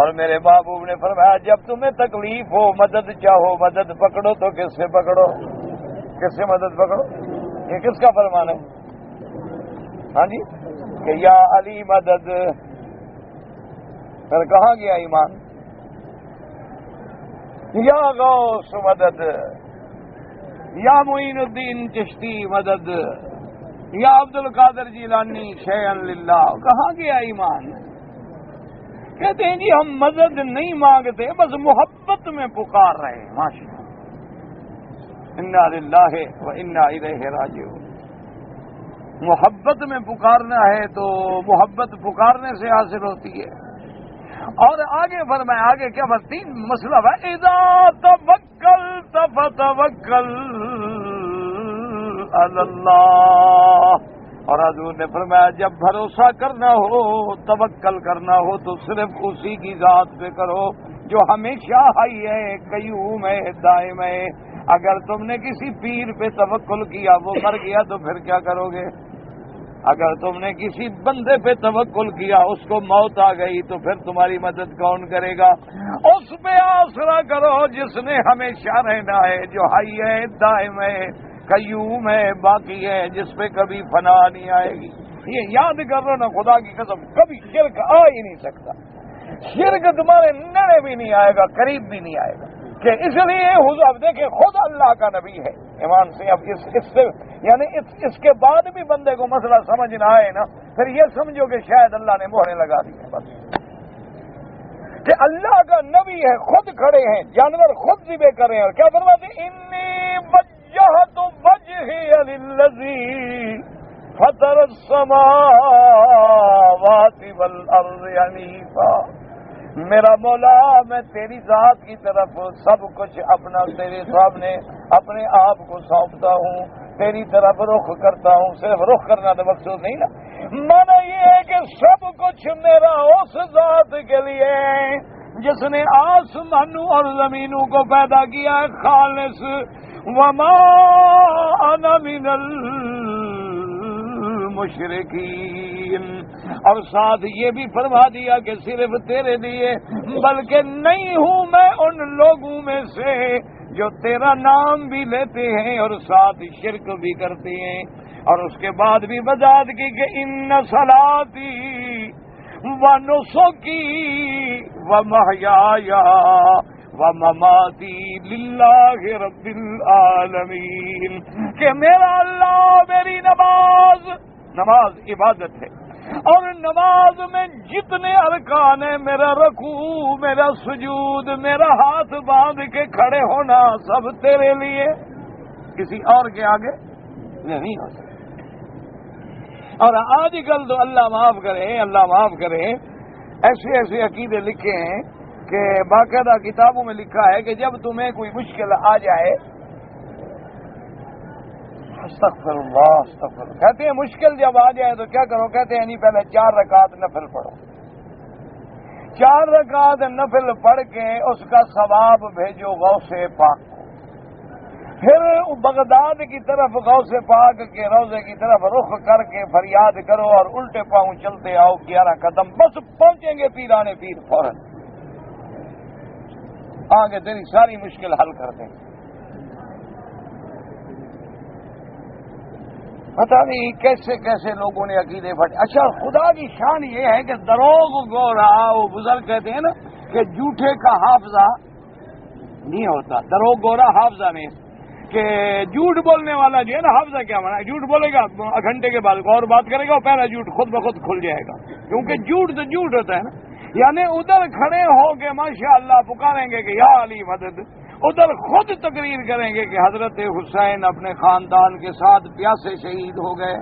اور میرے محبوب نے فرمایا جب تمہیں تکلیف ہو, مدد چاہو, مدد پکڑو تو کس سے پکڑو؟ کس سے مدد پکڑو؟ یہ کس کا فرمان ہے؟ ہاں جی, کہ یا علی مدد. پھر کہاں گیا ایمان؟ یا غوث مدد, یا معین الدین چشتی مدد, یا عبد القادر جیلانی شیئا للہ. کہاں گیا ایمان؟ کہتے ہیں جی ہم مدد نہیں مانگتے, بس محبت میں پکار رہے ہیں. ماشاء اللہ, انا للہ و انا الیہ راجعون. محبت میں پکارنا ہے تو محبت پکارنے سے حاصل ہوتی ہے. اور آگے فرمایا, آگے کیا بس 3 مسئلہ ہے. اذا توکلت فتوکل علی اللہ. اور حضور نے فرمایا جب بھروسہ کرنا ہو, توکل کرنا ہو تو صرف اسی کی ذات پہ کرو جو ہمیشہ حی ہے, قیوم ہے, دائم ہے. اگر تم نے کسی پیر پہ توکل کیا وہ مر گیا تو پھر کیا کرو گے؟ اگر تم نے کسی بندے پہ توکل کیا اس کو موت آ گئی تو پھر تمہاری مدد کون کرے گا؟ اس پہ آسرا کرو جس نے ہمیشہ رہنا ہے, جو حی ہے, دائم ہے, قیوم ہے, باقی ہے, جس پہ کبھی فنا نہیں آئے گی. یہ یاد کر لو نا, خدا کی قسم کبھی شرک آ ہی نہیں سکتا. شرک تمہارے نڑے بھی نہیں آئے گا, قریب بھی نہیں آئے گا. کہ اس لیے اب دیکھیں خود اللہ کا نبی ہے ایمان سے. اب اس سے یعنی اس کے بعد بھی بندے کو مسئلہ سمجھ نہ آئے نا, پھر یہ سمجھو کہ شاید اللہ نے مہریں لگا دی ہیں. بس کہ اللہ کا نبی ہے, خود کھڑے ہیں, جانور خود ذبح کر رہے ہیں. اور کیا فرماتے ہیں؟ انی وجہت وجہی للذی فطر السماوات والارض حنیفا. میرا مولا میں تیری ذات کی طرف سب کچھ اپنا تیرے سامنے اپنے آپ کو سونپتا ہوں, تیری طرف رخ کرتا ہوں. صرف رخ کرنا تو مقصود نہیں نا, مانا یہ ہے کہ سب کچھ میرا اس ذات کے لیے جس نے آسمانوں اور زمینوں کو پیدا کیا ہے, خالص. وما انا من المشرکین. اور ساتھ یہ بھی فرما دیا کہ صرف تیرے لیے, بلکہ نہیں ہوں میں ان لوگوں میں سے جو تیرا نام بھی لیتے ہیں اور ساتھ شرک بھی کرتے ہیں. اور اس کے بعد بھی وضاحت کی کہ ان صلاتی و نسکی و محیای و مماتی للہ رب العالمین. کہ میرا اللہ, میری نماز عبادت ہے, اور نماز میں جتنے ارکان ہیں, میرا رکوع, میرا سجود, میرا ہاتھ باندھ کے کھڑے ہونا, سب تیرے لیے. کسی اور کے آگے یہ نہیں ہو سکتا۔ اور آج کل تو اللہ معاف کرے ایسے ایسے عقیدے لکھے ہیں کہ باقاعدہ کتابوں میں لکھا ہے کہ جب تمہیں کوئی مشکل آ جائے، استغفر اللہ، کہتے ہیں مشکل جب آ جائے تو کیا کرو؟ کہتے ہیں نہیں، پہلے 4 رکعت نفل پڑھو، 4 رکعت نفل پڑھ کے اس کا ثواب بھیجو غوث پاک کو، پھر بغداد کی طرف غوث پاک کے روضے کی طرف رخ کر کے فریاد کرو اور الٹے پاؤں چلتے آؤ 11 قدم، بس پہنچیں گے پیرانے پیر فوراً آگے تیری ساری مشکل حل کر دیں۔ پتہ نہیں کیسے کیسے لوگوں نے عقیدے پھٹے۔ اچھا، خدا کی شان یہ ہے کہ دروغ گورا، وہ بزرگ کہتے ہیں نا کہ جھوٹے کا حافظہ نہیں ہوتا، دروغ گورا حافظہ نہیں، کہ جھوٹ بولنے والا جو ہے نا، حافظہ کیا مانا ہے؟ جھوٹ بولے گا گھنٹے کے بعد اور بات کرے گا، پہلا جھوٹ خود بخود کھل جائے گا، کیونکہ جھوٹ تو جھوٹ ہوتا ہے نا۔ یعنی ادھر کھڑے ہو کے ماشاء اللہ پکاریں گے کہ یا علی مدد، ادھر خود تقریر کریں گے کہ حضرت حسین اپنے خاندان کے ساتھ پیاسے شہید ہو گئے۔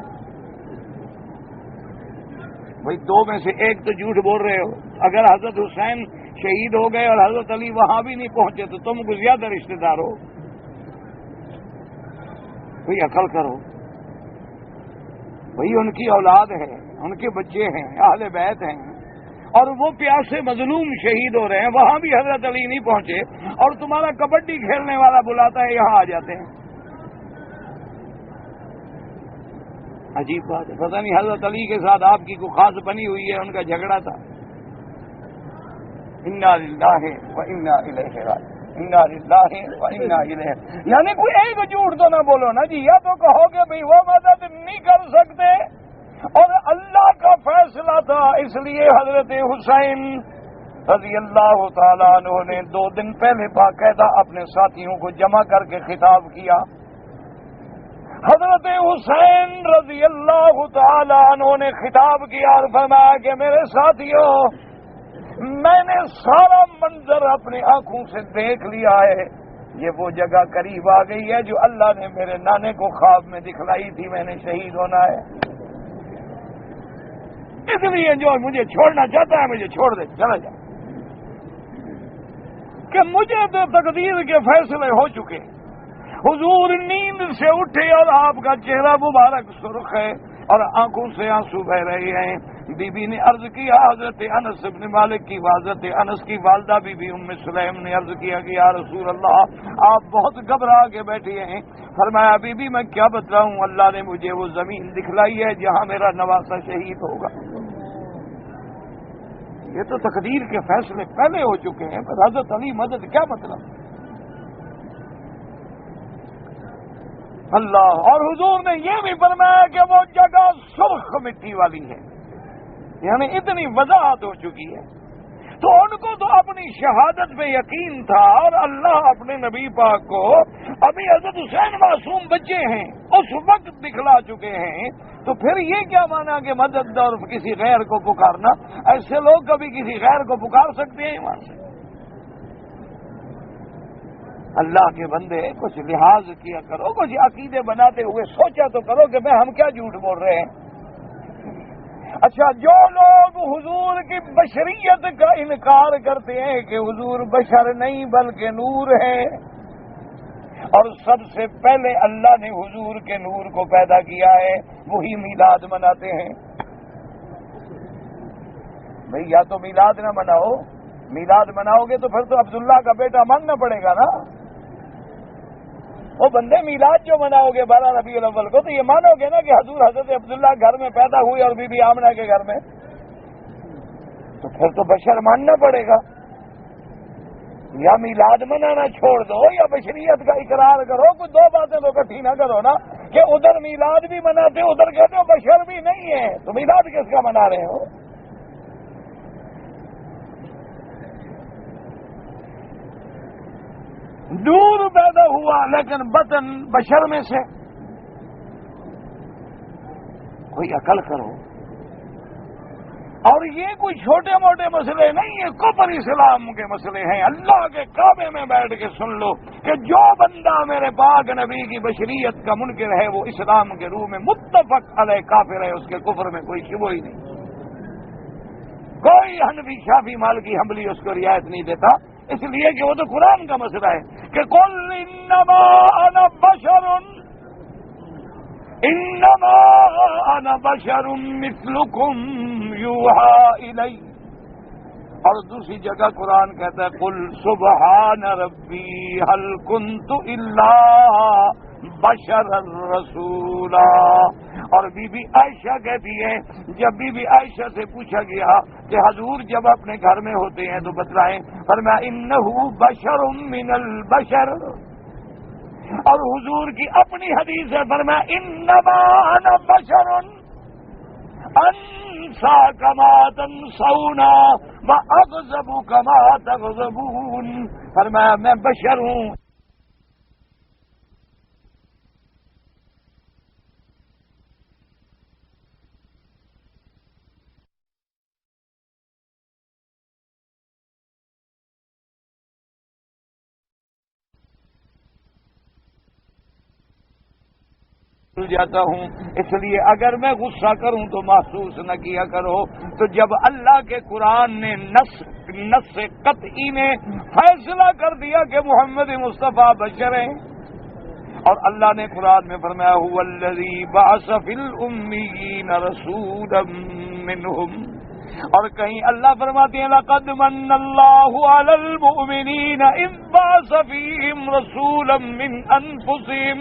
بھائی 2 میں سے ایک تو جھوٹ بول رہے ہو۔ اگر حضرت حسین شہید ہو گئے اور حضرت علی وہاں بھی نہیں پہنچے تو تم کو زیادہ رشتہ دار ہو۔ بھئی عقل کرو، بھئی ان کی اولاد ہے، ان کے بچے ہیں، اہل بیت ہیں، اور وہ پیاسے مظلوم شہید ہو رہے ہیں، وہاں بھی حضرت علی نہیں پہنچے، اور تمہارا کبڈی کھیلنے والا بلاتا ہے یہاں آ جاتے ہیں۔ عجیب بات ہے، پتہ نہیں حضرت علی کے ساتھ آپ کی کوئی خاص بنی ہوئی ہے، ان کا جھگڑا تھا۔ انا للہ و انا الیہ راجعون، انا للہ و انا الیہ، یعنی کوئی ایک جھوٹ تو نہ بولو نا جی، یا تو کہو کہ بھئی وہ مدد نہیں کر سکتے اور اللہ کا فیصلہ تھا، اس لیے حضرت حسین رضی اللہ تعالیٰ عنہ نے 2 دن پہلے باقاعدہ اپنے ساتھیوں کو جمع کر کے خطاب کیا۔ حضرت حسین رضی اللہ تعالیٰ عنہ نے خطاب کیا اور فرمایا کہ میرے ساتھیوں، میں نے سارا منظر اپنی آنکھوں سے دیکھ لیا ہے، یہ وہ جگہ قریب آ گئی ہے جو اللہ نے میرے نانے کو خواب میں دکھلائی تھی، میں نے شہید ہونا ہے، اس لیے جو مجھے چھوڑنا چاہتا ہے مجھے چھوڑ دے، چلا جا، کہ مجھے تو تقدیر کے فیصلے ہو چکے۔ حضور نیند سے اٹھے اور آپ کا چہرہ مبارک سرخ ہے اور آنکھوں سے آنسو بہ رہے ہیں۔ بی بی نے عرض کیا، حضرت انس بن مالک کی، حضرت انس کی والدہ بی بی ام سلیم نے عرض کیا کہ یا رسول اللہ، آپ بہت گھبرا کے بیٹھے ہیں۔ فرمایا بی بی میں کیا بتلاؤں، اللہ نے مجھے وہ زمین دکھلائی ہے جہاں میرا نواسہ شہید ہوگا۔ یہ تو تقدیر کے فیصلے پہلے ہو چکے ہیں، پر حضرت علی مدد کیا مطلب؟ اللہ، اور حضور نے یہ بھی فرمایا کہ وہ جگہ سرخ مٹی والی ہے، یعنی اتنی وضاحت ہو چکی ہے۔ تو ان کو تو اپنی شہادت پہ یقین تھا، اور اللہ اپنے نبی پاک کو ابھی حضرت حسین معصوم بچے ہیں اس وقت دکھلا چکے ہیں، تو پھر یہ کیا مانا کہ مدد اور کسی غیر کو پکارنا؟ ایسے لوگ کبھی کسی غیر کو پکار سکتے ہیں وہاں سے؟ اللہ کے بندے کچھ لحاظ کیا کرو، کچھ عقیدے بناتے ہوئے سوچا تو کرو کہ میں ہم کیا جھوٹ بول رہے ہیں۔ اچھا، جو لوگ حضور کی بشریت کا انکار کرتے ہیں کہ حضور بشر نہیں بلکہ نور ہے، اور سب سے پہلے اللہ نے حضور کے نور کو پیدا کیا ہے، وہی میلاد مناتے ہیں۔ بھئی یا تو میلاد نہ مناؤ، میلاد مناؤ گے تو پھر تو عبداللہ کا بیٹا ماننا پڑے گا نا۔ وہ بندے میلاد جو مناؤ گے 12 ربیع الاول کو، تو یہ مانو گے نا کہ حضور حضرت عبداللہ گھر میں پیدا ہوئے اور بی بی آمنہ کے گھر میں، تو پھر تو بشر ماننا پڑے گا۔ یا میلاد منانا چھوڑ دو یا بشریت کا اقرار کرو، کوئی 2 باتیں تو اکٹھی نہ کرو نا، کہ ادھر میلاد بھی مناتے ادھر کہتے ہو بشر بھی نہیں ہے، تو میلاد کس کا منا رہے ہو؟ نور پیدا ہوا لیکن بطن بشر میں سے، کوئی عقل کرو۔ اور یہ کوئی چھوٹے موٹے مسئلے نہیں، یہ کفر اسلام کے مسئلے ہیں۔ اللہ کے کعبے میں بیٹھ کے سن لو کہ جو بندہ میرے پاک نبی کی بشریت کا منکر ہے وہ اسلام کے روح میں متفق علیہ کافر ہے، اس کے کفر میں کوئی شبہ ہی نہیں۔ کوئی حنفی شافعی مالکی حنبلی اس کو رعایت نہیں دیتا، اس لیے کہ وہ تو قرآن کا مسئلہ ہے کہ قل انما انا بشر انما انا بشر مثلکم یوحی الی، اور دوسری جگہ قرآن کہتا ہے قل سبحان ربی هل کنت الا بشرا رسولا۔ اور بی بی عائشہ کہتی ہے، جب بی بی عائشہ سے پوچھا گیا کہ حضور جب اپنے گھر میں ہوتے ہیں تو بتلائیں، فرمایا انہ بشر من البشر، اور حضور کی اپنی حدیث ہے، فرمایا انما انا بشر انسا کما تنسون واغضب کما تغضبون، فرمایا میں بشر ہوں۔ جاتا ہوں، اس لیے اگر میں غصہ کروں تو محسوس نہ کیا کرو۔ تو جب اللہ کے قرآن نے نص قطعی نے فیصلہ کر دیا کہ محمد مصطفیٰ بشر ہیں، اور اللہ نے قرآن میں فرمایا هو الذی بعث فی الامیین رسولا منہم، اور کہیں اللہ فرماتے ہیں لقد من اللہ علی المؤمنین اذ بعث فیہم رسولا من انفسہم،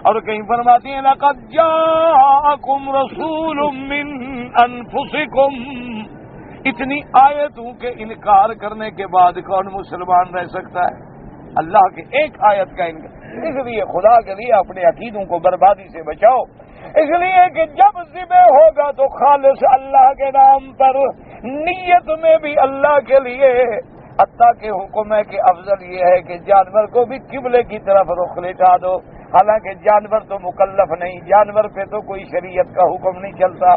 اور کہیں فرماتی ہیں لقد جاءکم رسول من انفسکم۔ اتنی آیتوں کے انکار کرنے کے بعد کون مسلمان رہ سکتا ہے؟ اللہ کے ایک آیت کا انکار۔ اس لیے خدا کے لیے اپنے عقیدوں کو بربادی سے بچاؤ، اس لیے کہ جب ذبح ہوگا تو خالص اللہ کے نام پر، نیت میں بھی اللہ کے لیے۔ حتیٰ کہ حکم ہے کہ افضل یہ ہے کہ جانور کو بھی قبلے کی طرف رخ لٹا دو، حالانکہ جانور تو مکلف نہیں، جانور پہ تو کوئی شریعت کا حکم نہیں چلتا،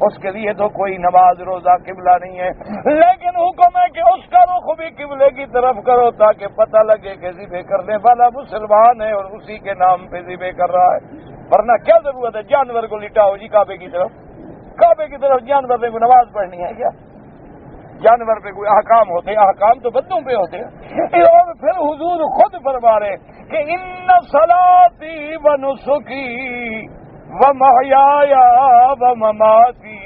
اس کے لیے تو کوئی نماز روزہ قبلہ نہیں ہے، لیکن حکم ہے کہ اس کا رخ بھی قبلے کی طرف کرو تاکہ پتہ لگے کہ ذبح کرنے والا مسلمان ہے اور اسی کے نام پہ ذبح کر رہا ہے۔ ورنہ کیا ضرورت ہے جانور کو لٹاؤ جی کعبے کی طرف؟ کعبے کی طرف جانور پہ نماز پڑھنی ہے کیا؟ جانور پہ کوئی احکام ہوتے ہیں؟ احکام تو بندوں پہ ہوتے ہیں۔ اور پھر حضور خود فرما رہے کہ ان صلاتی و نسکی و محیای و مماتی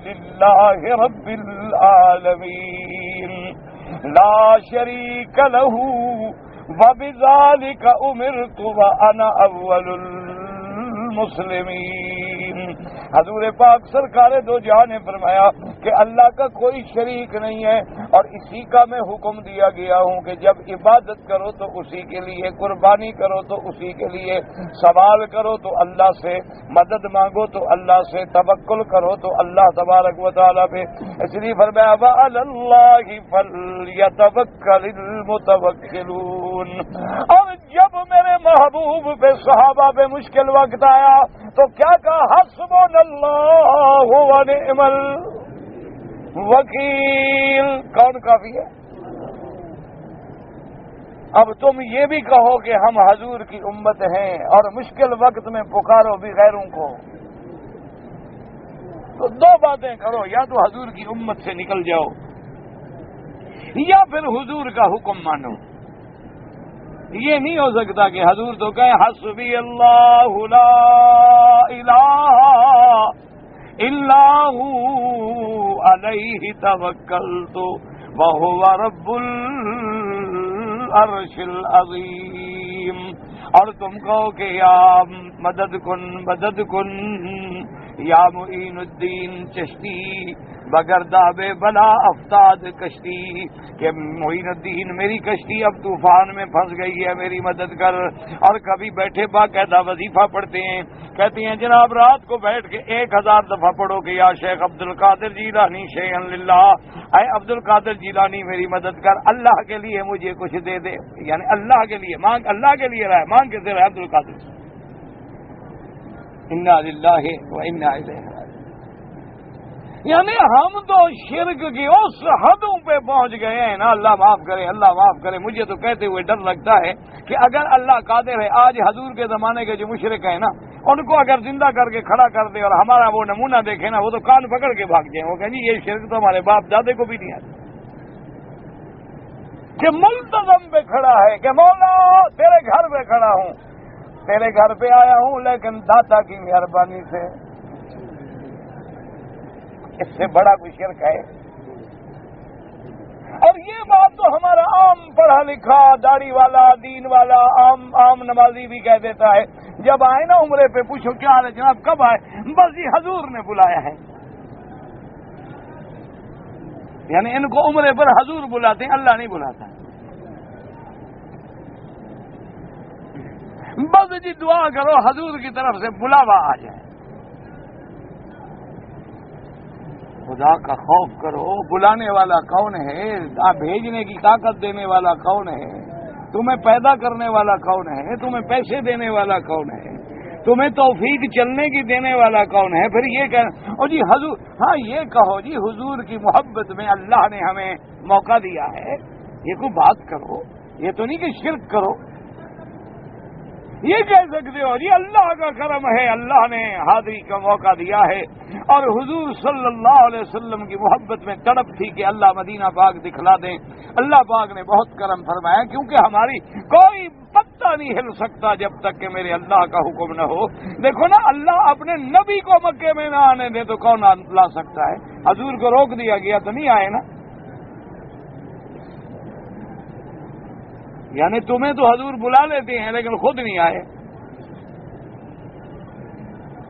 للہ رب العالمین لا شریک لہ وبذالک امرت وانا اول المسلمین۔ حضور پاک سرکار دو جہاں نے فرمایا کہ اللہ کا کوئی شریک نہیں ہے، اور اسی کا میں حکم دیا گیا ہوں کہ جب عبادت کرو تو اسی کے لیے، قربانی کرو تو اسی کے لیے، سوال کرو تو اللہ سے، مدد مانگو تو اللہ سے، توکل کرو تو اللہ تبارک و تعالیٰ پہ۔ اس لیے فرمایا وَعَلَى اللَّهِ فَلْيَتَوَكَّلِ الْمُتَوَكِّلُونَ۔ اور جب میرے محبوب پہ، صحابہ پہ مشکل وقت آیا تو کیا کہا؟ حسبنا اللہ ونعم الوکیل۔ کون کافی ہے؟ اب تم یہ بھی کہو کہ ہم حضور کی امت ہیں اور مشکل وقت میں پکارو بھی غیروں کو، تو دو باتیں کرو، یا تو حضور کی امت سے نکل جاؤ یا پھر حضور کا حکم مانو۔ یہ نہیں ہو سکتا کہ حضور تو کہے حسبی اللہ لا الہ الا ہو علیہ توکلت وہو رب العرش العظیم، اور تم کہو کہ یا مدد کن یا معین الدین چشتی بگر دابے بلا افتاد کشتی، کہ معین الدین میری کشتی اب طوفان میں پھنس گئی ہے، میری مدد کر۔ اور کبھی بیٹھے باقاعدہ وظیفہ پڑھتے ہیں، کہتے ہیں جناب رات کو بیٹھ کے 1000 دفعہ پڑھو کہ یا شیخ عبد القادر جیلانی شیئا للہ، اے عبد القادر جیلانی میری مدد کر، اللہ کے لیے مجھے کچھ دے دے، یعنی اللہ کے لیے مانگ، اللہ کے لیے رہے مانگ کے دے رہے عبد القادر۔ انا للہ و انا الیہ راجعون۔ یعنی ہم تو شرک کی اس حدوں پہ پہنچ گئے ہیں نا، اللہ معاف کرے، اللہ معاف کرے۔ مجھے تو کہتے ہوئے ڈر لگتا ہے کہ اگر اللہ قادر ہے، آج حضور کے زمانے کے جو مشرک ہیں نا، ان کو اگر زندہ کر کے کھڑا کر دے اور ہمارا وہ نمونہ دیکھے نا، وہ تو کان پکڑ کے بھاگ جائیں، وہ کہیں جی یہ شرک تو ہمارے باپ دادے کو بھی نہیں آتا، کہ ملتزم پہ کھڑا ہے کہ مولا تیرے گھر پہ کھڑا ہوں، تیرے گھر پہ آیا ہوں لیکن داتا کی مہربانی سے۔ اس سے بڑا کوئی شرک ہے؟ اور یہ بات تو ہمارا عام پڑھا لکھا داڑھی والا دین والا عام نمازی بھی کہہ دیتا ہے، جب آئے نا عمرے پہ پوچھو کیا حال ہے جناب، کب آئے؟ بس یہ حضور نے بلایا ہے۔ یعنی ان کو عمرے پر حضور بلاتے ہیں، اللہ نہیں بلاتا۔ بس جی دعا کرو حضور کی طرف سے بلاوا آ جائے۔ خدا کا خوف کرو، بلانے والا کون ہے؟ بھیجنے کی طاقت دینے والا کون ہے؟ تمہیں پیدا کرنے والا کون ہے؟ تمہیں پیسے دینے والا کون ہے؟ تمہیں توفیق چلنے کی دینے والا کون ہے؟ پھر یہ کہ اور جی حضور، ہاں یہ کہو جی حضور کی محبت میں اللہ نے ہمیں موقع دیا ہے، یہ کوئی بات کرو، یہ تو نہیں کہ شرک کرو۔ یہ کہہ سکتے ہو جی اللہ کا کرم ہے، اللہ نے حاضری کا موقع دیا ہے، اور حضور صلی اللہ علیہ وسلم کی محبت میں تڑپ تھی کہ اللہ مدینہ پاک دکھلا دیں۔ اللہ پاک نے بہت کرم فرمایا، کیونکہ ہماری کوئی پتہ نہیں ہل سکتا جب تک کہ میرے اللہ کا حکم نہ ہو۔ دیکھو نا، اللہ اپنے نبی کو مکے میں نہ آنے دے تو کون لا سکتا ہے؟ حضور کو روک دیا گیا تو نہیں آئے نا۔ یعنی تمہیں تو حضور بلا لیتے ہیں لیکن خود نہیں آئے۔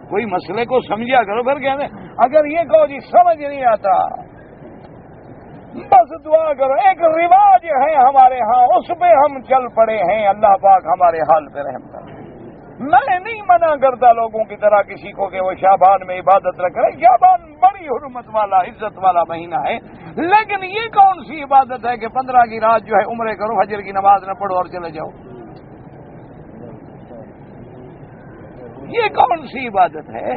کوئی مسئلے کو سمجھا کرو۔ پھر کہتے ہیں اگر یہ کہو جی سمجھ نہیں آتا، بس دعا کرو۔ ایک رواج ہے ہمارے ہاں، اس پہ ہم چل پڑے ہیں، اللہ پاک ہمارے حال پہ رحم کرے۔ میں نہیں منع کرتا لوگوں کی طرح کسی کو کہ وہ شعبان میں عبادت رکھ رہے، شعبان بڑی حرمت والا عزت والا مہینہ ہے، لیکن یہ کون سی عبادت ہے کہ 15 کی رات جو ہے عمرے کرو، فجر کی نماز نہ پڑھو اور چلے جاؤ؟ یہ کون سی عبادت ہے؟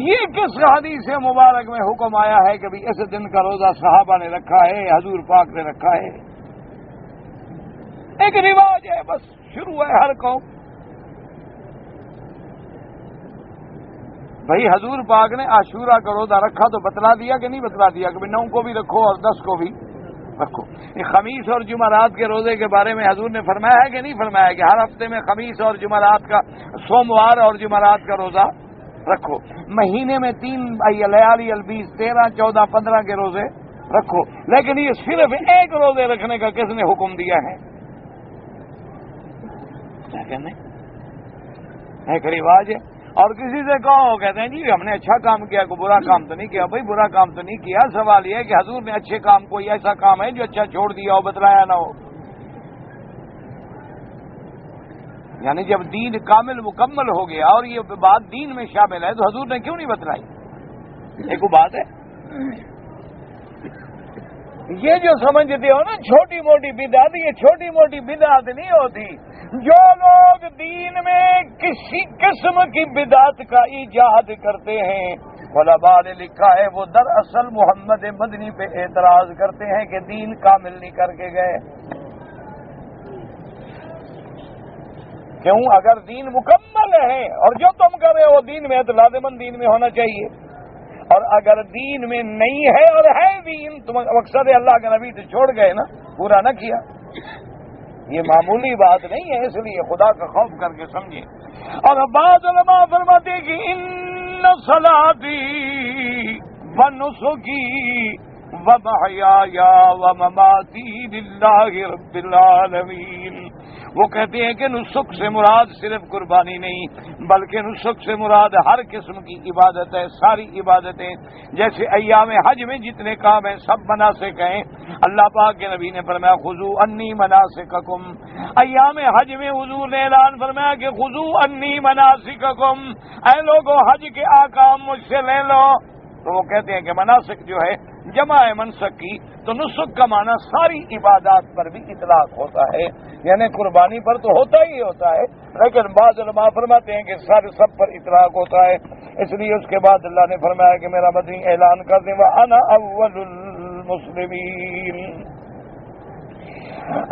یہ کس حدیث مبارک میں حکم آیا ہے کہ اس دن کا روزہ صحابہ نے رکھا ہے، حضور پاک نے رکھا ہے؟ ایک رواج ہے، بس شروع ہے ہر قوم۔ بھائی حضور پاک نے عاشورہ کا روزہ رکھا تو بتلا دیا کہ نہیں بتلا دیا کہ 9 کو بھی رکھو اور 10 کو بھی رکھو؟ خمیس اور جمعرات کے روزے کے بارے میں حضور نے فرمایا ہے کہ نہیں فرمایا کہ ہر ہفتے میں خمیس اور جمعرات کا، سوموار اور جمعرات کا روزہ رکھو؟ مہینے میں 3 لیالی البیز 13، 14، 15 کے روزے رکھو، لیکن یہ صرف ایک روزے رکھنے کا کس نے حکم دیا ہے؟ ایک رواج ہے۔ اور کسی سے کہو کہتے ہیں جی ہم نے اچھا کام کیا، کوئی برا کام تو نہیں کیا۔ بھائی برا کام تو نہیں کیا، سوال یہ ہے کہ حضور نے اچھے کام، کوئی ایسا کام ہے جو اچھا چھوڑ دیا ہو، بتلایا نہ ہو؟ یعنی جب دین کامل مکمل ہو گیا اور یہ بات دین میں شامل ہے تو حضور نے کیوں نہیں بتلائی؟ ایک بات ہے یہ جو سمجھتے ہو نا چھوٹی موٹی بدعت، یہ چھوٹی موٹی بدعت نہیں ہوتی۔ جو لوگ دین میں کسی قسم کی بدعت کا ایجاد کرتے ہیں، علماء نے لکھا ہے وہ دراصل محمد مدنی پہ اعتراض کرتے ہیں کہ دین کامل نہیں کر کے گئے۔ کیوں؟ اگر دین مکمل ہے اور جو تم کر رہے ہو دین میں ہے تو لازماً دین میں ہونا چاہیے، اور اگر دین میں نہیں ہے اور ہے دین، تم مقصد اللہ کے نبی سے چھوڑ گئے نا، پورا نہ کیا۔ یہ معمولی بات نہیں ہے، اس لیے خدا کا خوف کر کے سمجھیں۔ اور بعض علماء فرماتے ہیں کہ ان صلاتی ونسکی ومحیای ومماتی للہ رب العالمین۔ وہ کہتے ہیں کہ نسک سے مراد صرف قربانی نہیں، بلکہ نسک سے مراد ہر قسم کی عبادت ہے، ساری عبادتیں۔ جیسے ایام حج میں جتنے کام ہیں سب مناسک ہیں۔ اللہ پاک کے نبی نے فرمایا خذوا انی مناسککم۔ ایام حج میں حضور نے اعلان فرمایا کہ خذوا انی مناسککم، اے لوگوں حج کے احکام مجھ سے لے لو۔ تو وہ کہتے ہیں کہ مناسک جو ہے جمع ہے منسک کی، تو نسک کا معنی ساری عبادات پر بھی اطلاق ہوتا ہے، یعنی قربانی پر تو ہوتا ہی ہوتا ہے، لیکن بعض علماء فرماتے ہیں کہ سب پر اطلاق ہوتا ہے۔ اس لیے اس کے بعد اللہ نے فرمایا کہ میرا مدنی اعلان کر دیں وَأَنَا أَوَّلُ الْمُسْلِمِينَ۔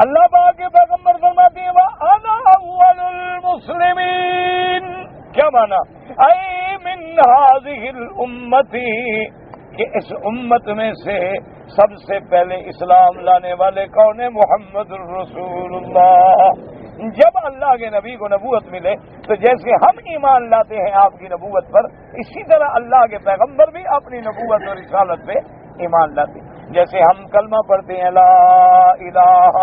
اللہ پاک کے پیغمبر فرماتے ہیں وَأَنَا أَوَّلُ الْمُسْلِمِينَ، کیا مانا؟ اے من هذه الامت، کہ اس امت میں سے سب سے پہلے اسلام لانے والے کون ہیں؟ محمد الرسول اللہ۔ جب اللہ کے نبی کو نبوت ملے تو جیسے ہم ایمان لاتے ہیں آپ کی نبوت پر، اسی طرح اللہ کے پیغمبر بھی اپنی نبوت اور رسالت پہ ایمان لاتے ہیں۔ جیسے ہم کلمہ پڑھتے ہیں لا الہ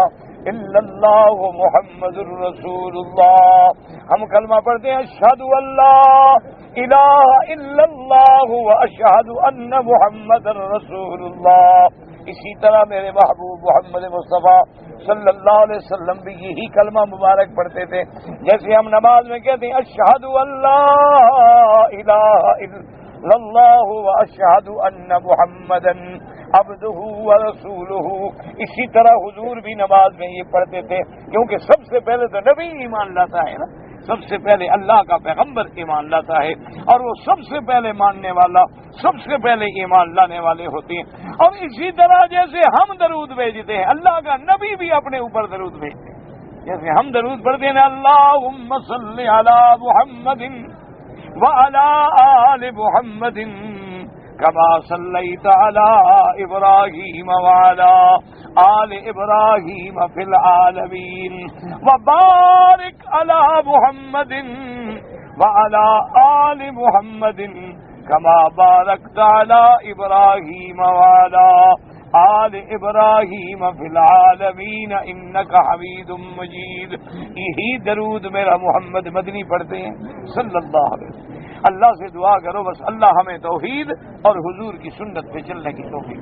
الا اللہ محمد الرسول اللہ، ہم کلمہ پڑھتے ہیں اشہد ان لا الہ الا اللہ واشہد ان محمد الرسول اللہ۔ اسی طرح میرے محبوب محمد مصطفیٰ صلی اللہ علیہ وسلم بھی یہی کلمہ مبارک پڑھتے تھے۔ جیسے ہم نماز میں کہتے ہیں اشہد ان لا الہ الا اللہ واشہد ان محمدا عبدہ ورسولہ، اسی طرح حضور بھی نماز میں یہ پڑھتے تھے، کیونکہ سب سے پہلے تو نبی ایمان لاتا ہے نا، سب سے پہلے اللہ کا پیغمبر ایمان لاتا ہے، اور وہ سب سے پہلے ماننے والا، سب سے پہلے ایمان لانے والے ہوتے ہیں۔ اور اسی طرح جیسے ہم درود بھیجتے ہیں، اللہ کا نبی بھی اپنے اوپر درود بھیجتے ہیں۔ جیسے ہم درود پڑھتے ہیں اللہم صلی علی محمد وعلی آل محمد کما صلیت علی ابراہیم وعلی آل ابراہیم فی العالمین وبارک علی محمد وعلی آل محمد کما بارکت علی ابراہیم وعلی آل ابراہیم فی العالمین انک حمید مجید۔ یہی درود میرا محمد مدنی پڑھتے ہیں صلی اللہ علیہ وسلم۔ اللہ سے دعا کرو بس اللہ ہمیں توحید اور حضور کی سنت پہ چلنے کی توفیق۔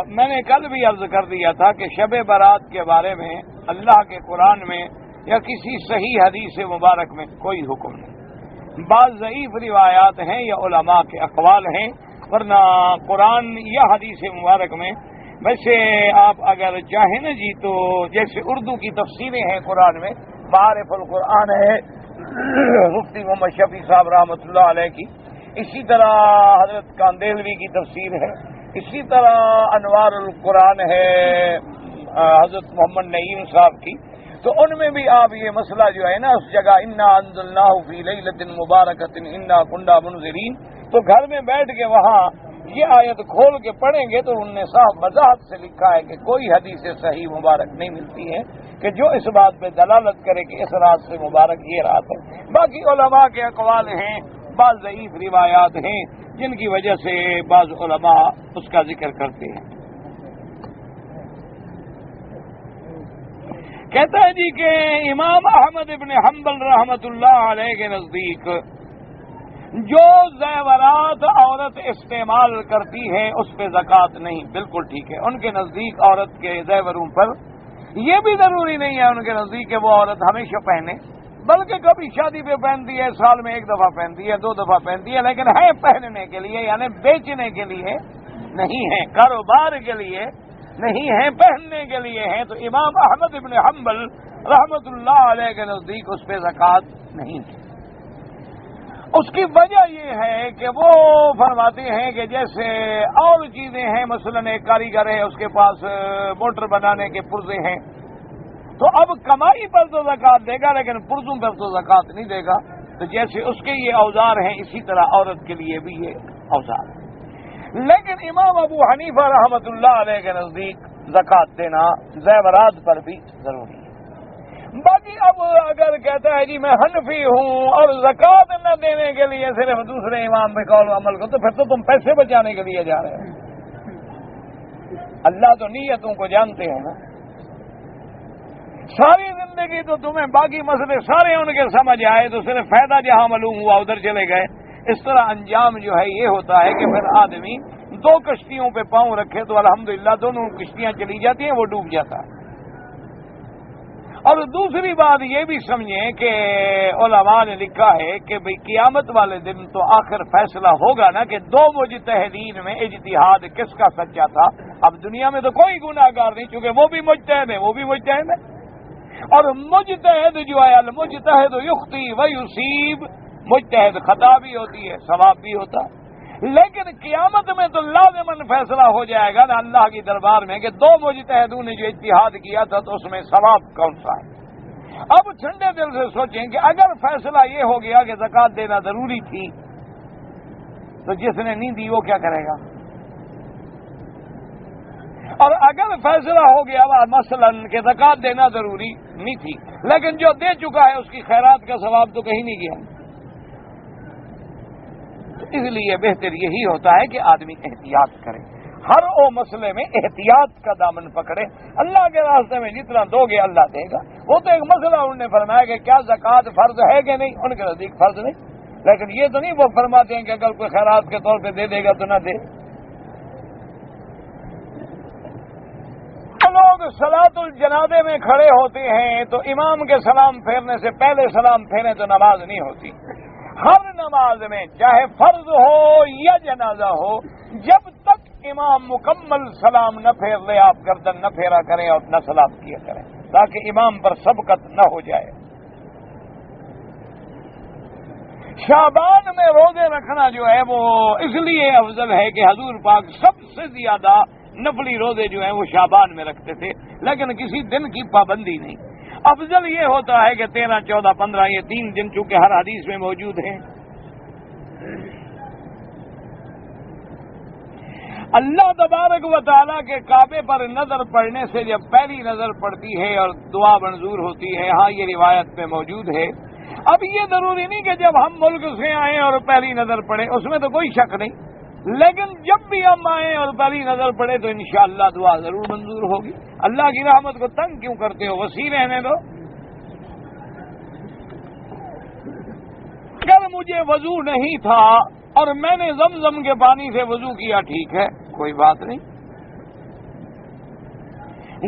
میں نے کل بھی عرض کر دیا تھا کہ شب برات کے بارے میں اللہ کے قرآن میں یا کسی صحیح حدیث مبارک میں کوئی حکم نہیں۔ بعض ضعیف روایات ہیں یا علماء کے اقوال ہیں، ورنہ قرآن یا حدیث مبارک میں ویسے آپ اگر چاہیں نا جی تو جیسے اردو کی تفسیریں ہیں قرآن میں، معارف القرآن ہے مفتی محمد شفیع صاحب رحمۃ اللہ علیہ کی، اسی طرح حضرت کاندیلوی کی تفسیر ہے، اسی طرح انوار القرآن ہے حضرت محمد نعیم صاحب کی، تو ان میں بھی آپ یہ مسئلہ جو ہے نا اس جگہ انا انزلناہ فی لیلۃ مبارکۃ انا کنا منذرین، تو گھر میں بیٹھ کے وہاں یہ آیت کھول کے پڑھیں گے تو انہوں نے صاحب وضاحت سے لکھا ہے کہ کوئی حدیث صحیح مبارک نہیں ملتی ہے کہ جو اس بات پہ دلالت کرے کہ اس رات سے مبارک یہ رات ہے۔ باقی علماء کے اقوال ہیں، بعض ضعیف روایات ہیں جن کی وجہ سے بعض علماء اس کا ذکر کرتے ہیں۔ کہتا ہے جی کہ امام احمد ابن حنبل رحمۃ اللہ علیہ کے نزدیک جو زیورات عورت استعمال کرتی ہے اس پہ زکوٰۃ نہیں، بالکل ٹھیک ہے۔ ان کے نزدیک عورت کے زیوروں پر یہ بھی ضروری نہیں ہے ان کے نزدیک کہ وہ عورت ہمیشہ پہنے، بلکہ کبھی شادی پہ پہنتی ہے، سال میں 1 دفعہ پہنتی ہے، 2 دفعہ پہنتی ہے، لیکن ہے پہننے کے لیے، یعنی بیچنے کے لیے نہیں ہے، کاروبار کے لیے نہیں ہے، پہننے کے لیے ہے۔ تو امام احمد ابن حنبل رحمۃ اللہ علیہ کے نزدیک اس پہ زکوٰۃ نہیں ہے۔ اس کی وجہ یہ ہے کہ وہ فرماتے ہیں کہ جیسے اور چیزیں ہیں، مثلا ایک کاریگر ہے اس کے پاس موٹر بنانے کے پرزے ہیں، تو اب کمائی پر تو زکوٰۃ دے گا لیکن پرزوں پر تو زکوٰۃ نہیں دے گا۔ تو جیسے اس کے یہ اوزار ہیں اسی طرح عورت کے لیے بھی یہ اوزار ہے۔ لیکن امام ابو حنیفہ رحمۃ اللہ علیہ کے نزدیک زکوٰۃ دینا زیورات پر بھی ضروری ہے۔ باقی اب اگر کہتا ہے جی میں حنفی ہوں اور زکوٰۃ نہ دینے کے لیے صرف دوسرے امام پہ قول و عمل کو، تو پھر تو تم پیسے بچانے کے لیے جا رہے ہو۔ اللہ تو نیتوں کو جانتے ہیں نا، ساری زندگی تو تمہیں باقی مسئلے سارے ان کے سمجھ آئے تو صرف فائدہ جہاں معلوم ہوا ادھر چلے گئے۔ اس طرح انجام جو ہے یہ ہوتا ہے کہ پھر آدمی 2 کشتیوں پہ پاؤں رکھے تو الحمدللہ دونوں کشتیاں چلی جاتی ہیں، وہ ڈوب جاتا ہے۔ اور دوسری بات یہ بھی سمجھیں کہ علماء نے لکھا ہے کہ بھئی قیامت والے دن تو آخر فیصلہ ہوگا نا کہ دو مجتہدین میں اجتہاد کس کا سچا تھا. اب دنیا میں تو کوئی گناہ گار نہیں، چونکہ وہ بھی مجتہد ہے، وہ بھی مجتہد ہے. اور مجتہد جو ہے المجتہد یخطی و یصیب، مجتہد خطا بھی ہوتی ہے، ثواب بھی ہوتا ہے. لیکن قیامت میں تو لازماً فیصلہ ہو جائے گا نا اللہ کی دربار میں کہ دو مجتہدوں نے جو اجتہاد کیا تھا تو اس میں ثواب کون سا ہے. اب ٹھنڈے دل سے سوچیں کہ اگر فیصلہ یہ ہو گیا کہ زکوٰۃ دینا ضروری تھی تو جس نے نہیں دی وہ کیا کرے گا؟ اور اگر فیصلہ ہو گیا مثلاً کہ زکوٰۃ دینا ضروری نہیں تھی لیکن جو دے چکا ہے اس کی خیرات کا ثواب تو کہیں نہیں گیا. اس لیے بہتر یہی ہوتا ہے کہ آدمی احتیاط کرے، ہر او مسئلے میں احتیاط کا دامن پکڑے. اللہ کے راستے میں جتنا دو گے اللہ دے گا. وہ تو ایک مسئلہ انہوں نے فرمایا کہ کیا زکوٰۃ فرض ہے کہ نہیں، ان کے نزدیک فرض نہیں، لیکن یہ تو نہیں وہ فرماتے ہیں کہ اگر کوئی خیرات کے طور پہ دے دے گا تو نہ دے. لوگ صلاۃ الجنازے میں کھڑے ہوتے ہیں تو امام کے سلام پھیرنے سے پہلے سلام پھیریں تو نماز نہیں ہوتی. ہر نماز میں چاہے فرض ہو یا جنازہ ہو، جب تک امام مکمل سلام نہ پھیر لے آپ گردن نہ پھیرا کریں اور نہ سلام کیا کریں تاکہ امام پر سبقت نہ ہو جائے. شعبان میں روزے رکھنا جو ہے وہ اس لیے افضل ہے کہ حضور پاک سب سے زیادہ نفلی روزے جو ہیں وہ شعبان میں رکھتے تھے، لیکن کسی دن کی پابندی نہیں. افضل یہ ہوتا ہے کہ 13، 14، 15 یہ 3 دن چونکہ ہر حدیث میں موجود ہیں. اللہ تبارک و تعالیٰ کے کعبے پر نظر پڑنے سے جب پہلی نظر پڑتی ہے اور دعا منظور ہوتی ہے، ہاں یہ روایت میں موجود ہے. اب یہ ضروری نہیں کہ جب ہم ملک سے آئیں اور پہلی نظر پڑے، اس میں تو کوئی شک نہیں، لیکن جب بھی ہم آئیں اور پہلی نظر پڑے تو انشاءاللہ دعا ضرور منظور ہوگی. اللہ کی رحمت کو تنگ کیوں کرتے ہو، وسیع رہنے دو. اگر مجھے وضو نہیں تھا اور میں نے زمزم کے پانی سے وضو کیا، ٹھیک ہے، کوئی بات نہیں.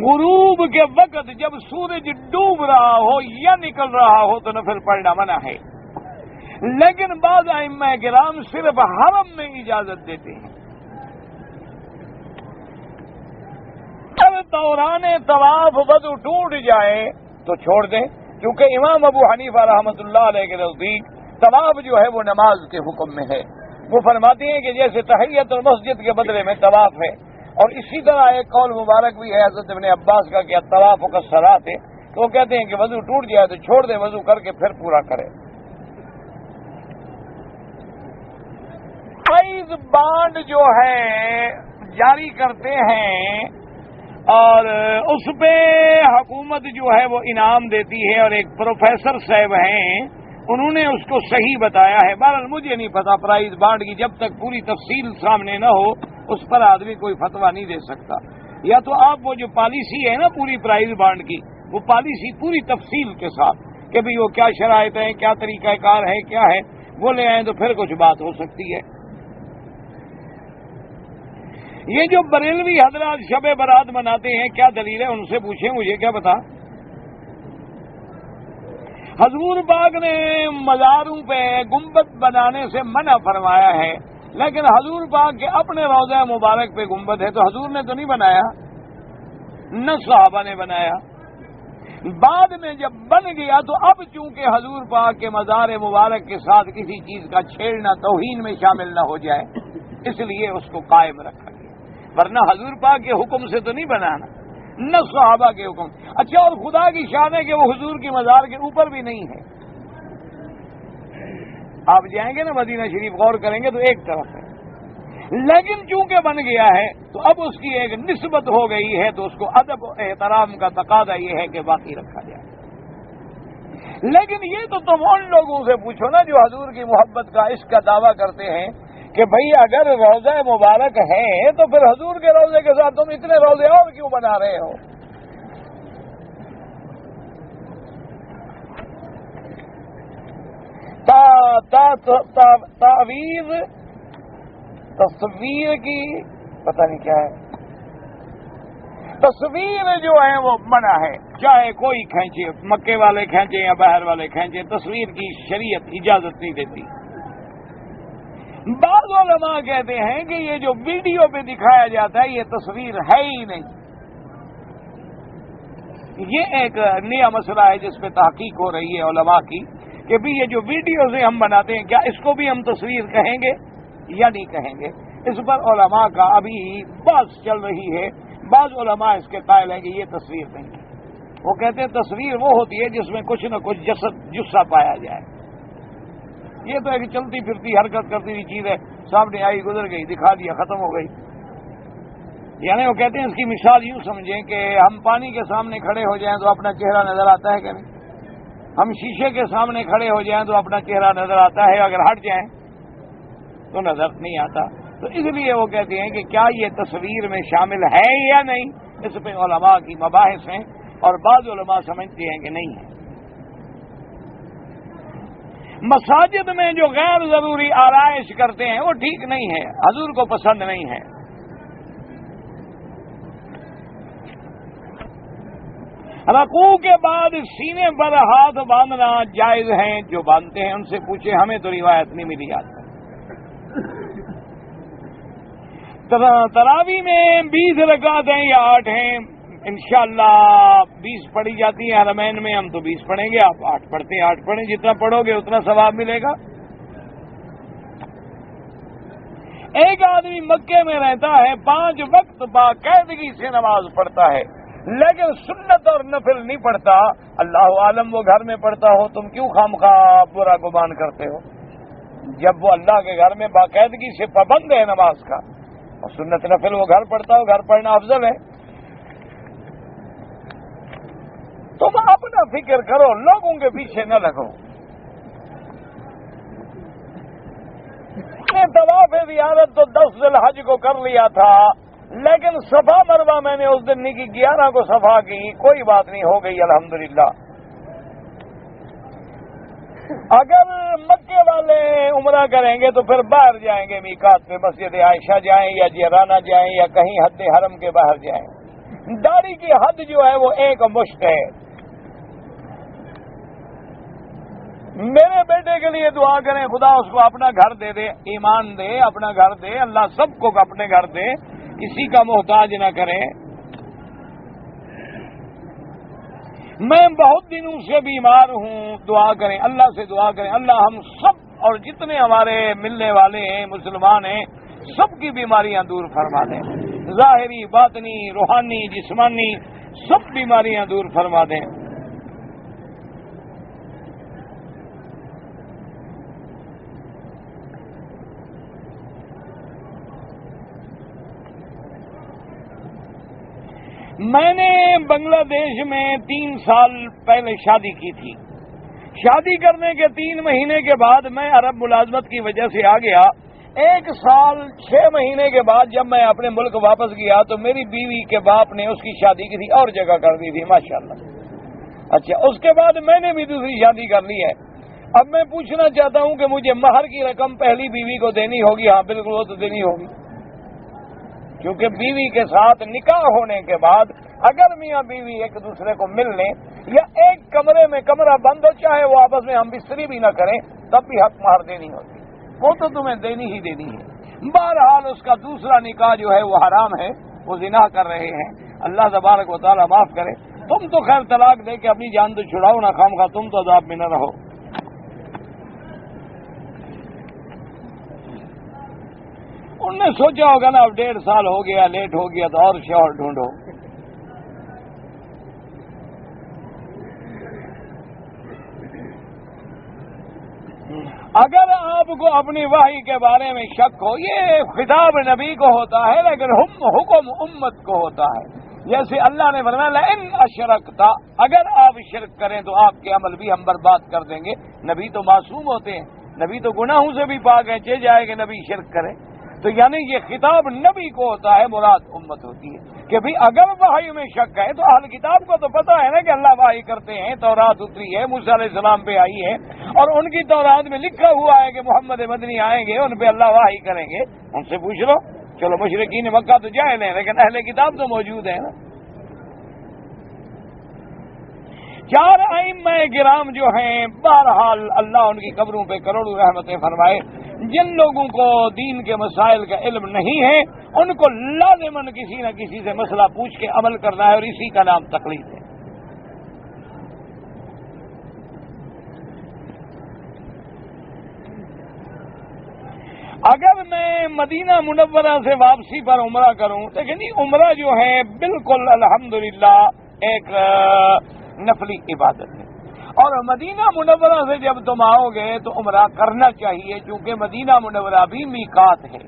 غروب کے وقت جب سورج ڈوب رہا ہو یا نکل رہا ہو تو نفل پڑھنا منع ہے، لیکن بعض ائمہ کرام صرف حرم میں اجازت دیتے ہیں. اگر دوران طواف وضو ٹوٹ جائے تو چھوڑ دیں، کیونکہ امام ابو حنیفہ رحمۃ اللہ علیہ کے نزدیک طواف جو ہے وہ نماز کے حکم میں ہے. وہ فرماتے ہیں کہ جیسے تحیت المسجد کے بدلے میں طواف ہے. اور اسی طرح ایک قول مبارک بھی ہے حضرت ابن عباس کا کہ طواف کا صلاۃ ہے، تو وہ کہتے ہیں کہ وضو ٹوٹ جائے تو چھوڑ دیں، وضو کر کے پھر پورا کرے. فیض بانڈ جو ہے جاری کرتے ہیں اور اس پہ حکومت جو ہے وہ انعام دیتی ہے، اور ایک پروفیسر صاحب ہیں انہوں نے اس کو صحیح بتایا ہے. بہرحال مجھے نہیں پتا پرائز بانڈ کی، جب تک پوری تفصیل سامنے نہ ہو اس پر آدمی کوئی فتویٰ نہیں دے سکتا. یا تو آپ وہ جو پالیسی ہے نا پوری پرائز بانڈ کی، وہ پالیسی پوری تفصیل کے ساتھ کہ بھئی وہ کیا شرائط ہیں، کیا طریقہ کار ہے، کیا ہے، وہ لے آئیں تو پھر کچھ بات ہو سکتی ہے. یہ جو بریلوی حضرات شب برات مناتے ہیں، کیا دلیل ہے؟ ان سے پوچھیں، مجھے کیا پتا. حضور پاک نے مزاروں پہ گنبد بنانے سے منع فرمایا ہے، لیکن حضور پاک کے اپنے روضہ مبارک پہ گنبد ہے تو حضور نے تو نہیں بنایا، نہ صحابہ نے بنایا. بعد میں جب بن گیا تو اب چونکہ حضور پاک کے مزار مبارک کے ساتھ کسی چیز کا چھیڑنا توہین میں شامل نہ ہو جائے، اس لیے اس کو قائم رکھا گیا، ورنہ حضور پاک کے حکم سے تو نہیں بنانا، نہ صحابہ کے حکم. اچھا، اور خدا کی شان ہے کہ وہ حضور کی مزار کے اوپر بھی نہیں ہے. آپ جائیں گے نا مدینہ شریف، غور کریں گے تو ایک طرف ہے، لیکن چونکہ بن گیا ہے تو اب اس کی ایک نسبت ہو گئی ہے تو اس کو ادب و احترام کا تقاضا یہ ہے کہ باقی رکھا جائے. لیکن یہ تو تم ان لوگوں سے پوچھو نا جو حضور کی محبت کا اس کا دعویٰ کرتے ہیں کہ بھئی اگر روضہ مبارک ہے تو پھر حضور کے روضے کے ساتھ تم اتنے روضے اور کیوں بنا رہے ہو؟ تعویذ تصویر کی پتہ نہیں کیا ہے. تصویر جو ہے وہ منع ہے، چاہے کوئی کھینچے، مکے والے کھینچے یا باہر والے کھینچے، تصویر کی شریعت اجازت نہیں دیتی۔ بعض علماء کہتے ہیں کہ یہ جو ویڈیو پہ دکھایا جاتا ہے یہ تصویر ہے ہی نہیں۔ یہ ایک نیا مسئلہ ہے جس پہ تحقیق ہو رہی ہے علماء کی کہ بھی یہ جو ویڈیو سے ہم بناتے ہیں کیا اس کو بھی ہم تصویر کہیں گے یا نہیں کہیں گے؟ اس پر علماء کا ابھی بحث چل رہی ہے۔ بعض علماء اس کے قائل ہیں کہ یہ تصویر نہیں ہے، وہ کہتے ہیں تصویر وہ ہوتی ہے جس میں کچھ نہ کچھ جسہ پایا جائے۔ یہ تو ایک چلتی پھرتی حرکت کرتی ہوئی چیز ہے، سامنے آئی گزر گئی، دکھا دیا، ختم ہو گئی۔ یعنی وہ کہتے ہیں اس کی مثال یوں سمجھیں کہ ہم پانی کے سامنے کھڑے ہو جائیں تو اپنا چہرہ نظر آتا ہے کہ نہیں؟ ہم شیشے کے سامنے کھڑے ہو جائیں تو اپنا چہرہ نظر آتا ہے، اگر ہٹ جائیں تو نظر نہیں آتا۔ تو اس لیے وہ کہتے ہیں کہ کیا یہ تصویر میں شامل ہے یا نہیں، اس پہ علماء کی مباحث ہیں، اور بعض علماء سمجھتے ہیں کہ نہیں ہے۔ مساجد میں جو غیر ضروری آرائش کرتے ہیں وہ ٹھیک نہیں ہے، حضور کو پسند نہیں ہے۔ رکوع کے بعد سینے پر ہاتھ باندھنا جائز ہیں، جو باندھتے ہیں ان سے پوچھے، ہمیں تو روایت نہیں ملی آج تک۔ تراویح میں 20 رکعت ہیں یا 8 ہیں؟ انشاءاللہ 20 پڑھی جاتی ہیں حرمین میں، ہم تو 20 پڑھیں گے، آپ 8 پڑھتے ہیں، 8 پڑھیں، جتنا پڑھو گے اتنا ثواب ملے گا۔ ایک آدمی مکے میں رہتا ہے، 5 وقت باقاعدگی سے نماز پڑھتا ہے، لیکن سنت اور نفل نہیں پڑھتا۔ اللہ عالم وہ گھر میں پڑھتا ہو، تم کیوں خامخواہ برا گمان کرتے ہو؟ جب وہ اللہ کے گھر میں باقاعدگی سے پابند ہے نماز کا، اور سنت نفل وہ گھر پڑھتا ہو، گھر پڑھنا افضل ہے۔ تم اپنا فکر کرو، لوگوں کے پیچھے نہ لگو۔ میں طواف زیارت تو 10 ذی الحج کو کر لیا تھا، لیکن صفا مروہ میں نے اس دن نہیں کی، 11 کو صفا کی، کوئی بات نہیں، ہو گئی الحمدللہ۔ اگر مکے والے عمرہ کریں گے تو پھر باہر جائیں گے، میقات پہ مسجد عائشہ جائیں یا جیرانہ جائیں یا کہیں حد حرم کے باہر جائیں۔ داڑھی کی حد جو ہے وہ 1 مشت ہے۔ میرے بیٹے کے لیے دعا کریں، خدا اس کو اپنا گھر دے دے، ایمان دے، اپنا گھر دے، اللہ سب کو اپنے گھر دے، کسی کا محتاج نہ کرے۔ میں بہت دنوں سے بیمار ہوں، دعا کریں، اللہ سے دعا کریں، اللہ ہم سب اور جتنے ہمارے ملنے والے ہیں مسلمان ہیں سب کی بیماریاں دور فرما دیں، ظاہری، باطنی، روحانی، جسمانی، سب بیماریاں دور فرما دیں۔ میں نے بنگلہ دیش میں 3 سال پہلے شادی کی تھی۔ شادی کرنے کے 3 مہینے کے بعد میں عرب ملازمت کی وجہ سے آ گیا۔ 1 سال 6 مہینے کے بعد جب میں اپنے ملک واپس گیا تو میری بیوی کے باپ نے اس کی شادی کی تھی اور جگہ کر دی تھی، ماشاءاللہ۔ اچھا، اس کے بعد میں نے بھی دوسری شادی کر لی ہے۔ اب میں پوچھنا چاہتا ہوں کہ مجھے مہر کی رقم پہلی بیوی کو دینی ہوگی؟ ہاں بالکل، وہ تو دینی ہوگی، کیونکہ بیوی کے ساتھ نکاح ہونے کے بعد اگر میاں بیوی ایک دوسرے کو مل لیں یا ایک کمرے میں کمرہ بند ہو، چاہے وہ آپس میں ہم بستری بھی نہ کریں، تب بھی حق مہر دینی ہوتی، وہ تو تمہیں دینی ہی دینی ہے۔ بہرحال اس کا دوسرا نکاح جو ہے وہ حرام ہے، وہ زنا کر رہے ہیں، اللہ تبارک و تعالیٰ معاف کرے۔ تم تو خیر طلاق دے کے اپنی جان تو چھڑاؤ نہ، خواہ تم تو عذاب میں نہ رہو۔ انہوں نے سوچا ہوگا نا اب 1.5 سال ہو گیا، لیٹ ہو گیا تو اور شوہر ڈھونڈو۔ اگر آپ کو اپنی وحی کے بارے میں شک ہو، یہ خطاب نبی کو ہوتا ہے لیکن حکم امت کو ہوتا ہے۔ جیسے اللہ نے فرمایا لئن اشرکتا، اگر آپ شرک کریں تو آپ کے عمل بھی ہم برباد کر دیں گے۔ نبی تو معصوم ہوتے ہیں، نبی تو گناہوں سے بھی پاک ہیں، چہ جائے کہ نبی شرک کرے۔ تو یعنی یہ خطاب نبی کو ہوتا ہے، مراد امت ہوتی ہے کہ بھئی اگر وحی میں شک ہے تو اہل کتاب کو تو پتہ ہے نا کہ اللہ وحی کرتے ہیں، تورات اتری ہے، موسیٰ علیہ السلام پہ آئی ہے، اور ان کی تورات میں لکھا ہوا ہے کہ محمد مدنی آئیں گے، ان پہ اللہ وحی کریں گے۔ ان سے پوچھ لو۔ چلو مشرکین مکہ تو جاہل ہیں لیکن اہل کتاب تو موجود ہیں نا۔ 4 ائمہ کرام جو ہیں بہرحال اللہ ان کی قبروں پہ کروڑوں رحمتیں فرمائے، جن لوگوں کو دین کے مسائل کا علم نہیں ہے ان کو لازماً کسی نہ کسی سے مسئلہ پوچھ کے عمل کرنا ہے، اور اسی کا نام تقلید ہے۔ اگر میں مدینہ منورہ سے واپسی پر عمرہ کروں، لیکن عمرہ جو ہے بالکل الحمدللہ ایک نفلی عبادت ہے، اور مدینہ منورہ سے جب تم آؤ گے تو عمرہ کرنا چاہیے، کیونکہ مدینہ منورہ بھی میقات ہے۔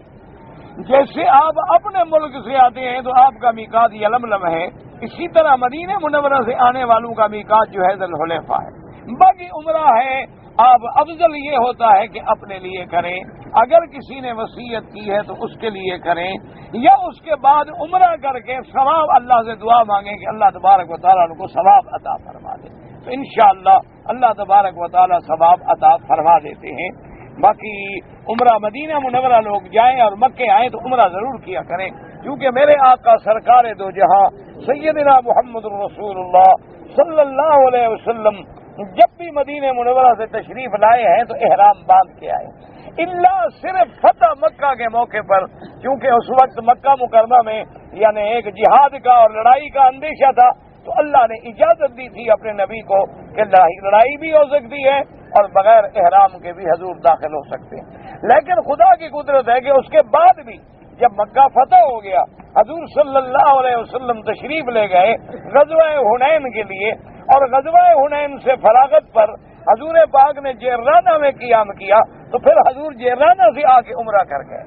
جیسے آپ اپنے ملک سے آتے ہیں تو آپ کا میقات یلملم ہے، اسی طرح مدینہ منورہ سے آنے والوں کا میقات جو ہے ذی الحلیفہ ہے۔ باقی عمرہ ہے، آپ افضل یہ ہوتا ہے کہ اپنے لیے کریں، اگر کسی نے وصیت کی ہے تو اس کے لیے کریں، یا اس کے بعد عمرہ کر کے ثواب اللہ سے دعا مانگیں کہ اللہ تبارک و تعالیٰ ان کو ثواب عطا فرما دے، تو انشاءاللہ اللہ تبارک و تعالیٰ ثواب عطا فرما دیتے ہیں۔ باقی عمرہ مدینہ منورہ لوگ جائیں اور مکے آئیں تو عمرہ ضرور کیا کریں، کیونکہ میرے آقا سرکار دو جہاں سیدنا محمد رسول اللہ صلی اللہ علیہ وسلم جب بھی مدینہ منورہ سے تشریف لائے ہیں تو احرام باندھ کے آئے، اللہ صرف فتح مکہ کے موقع پر، کیونکہ اس وقت مکہ مکرمہ میں یعنی ایک جہاد کا اور لڑائی کا اندیشہ تھا، تو اللہ نے اجازت دی تھی اپنے نبی کو کہ لڑائی بھی ہو سکتی ہے اور بغیر احرام کے بھی حضور داخل ہو سکتے ہیں، لیکن خدا کی قدرت ہے کہ اس کے بعد بھی جب مکہ فتح ہو گیا حضور صلی اللہ علیہ وسلم تشریف لے گئے غزوہ حنین کے لیے، اور غزوہ حنین سے فراغت پر حضور پاک نے جیرانہ میں قیام کیا، تو پھر حضور جیرانہ سے آ کے عمرہ کر گئے۔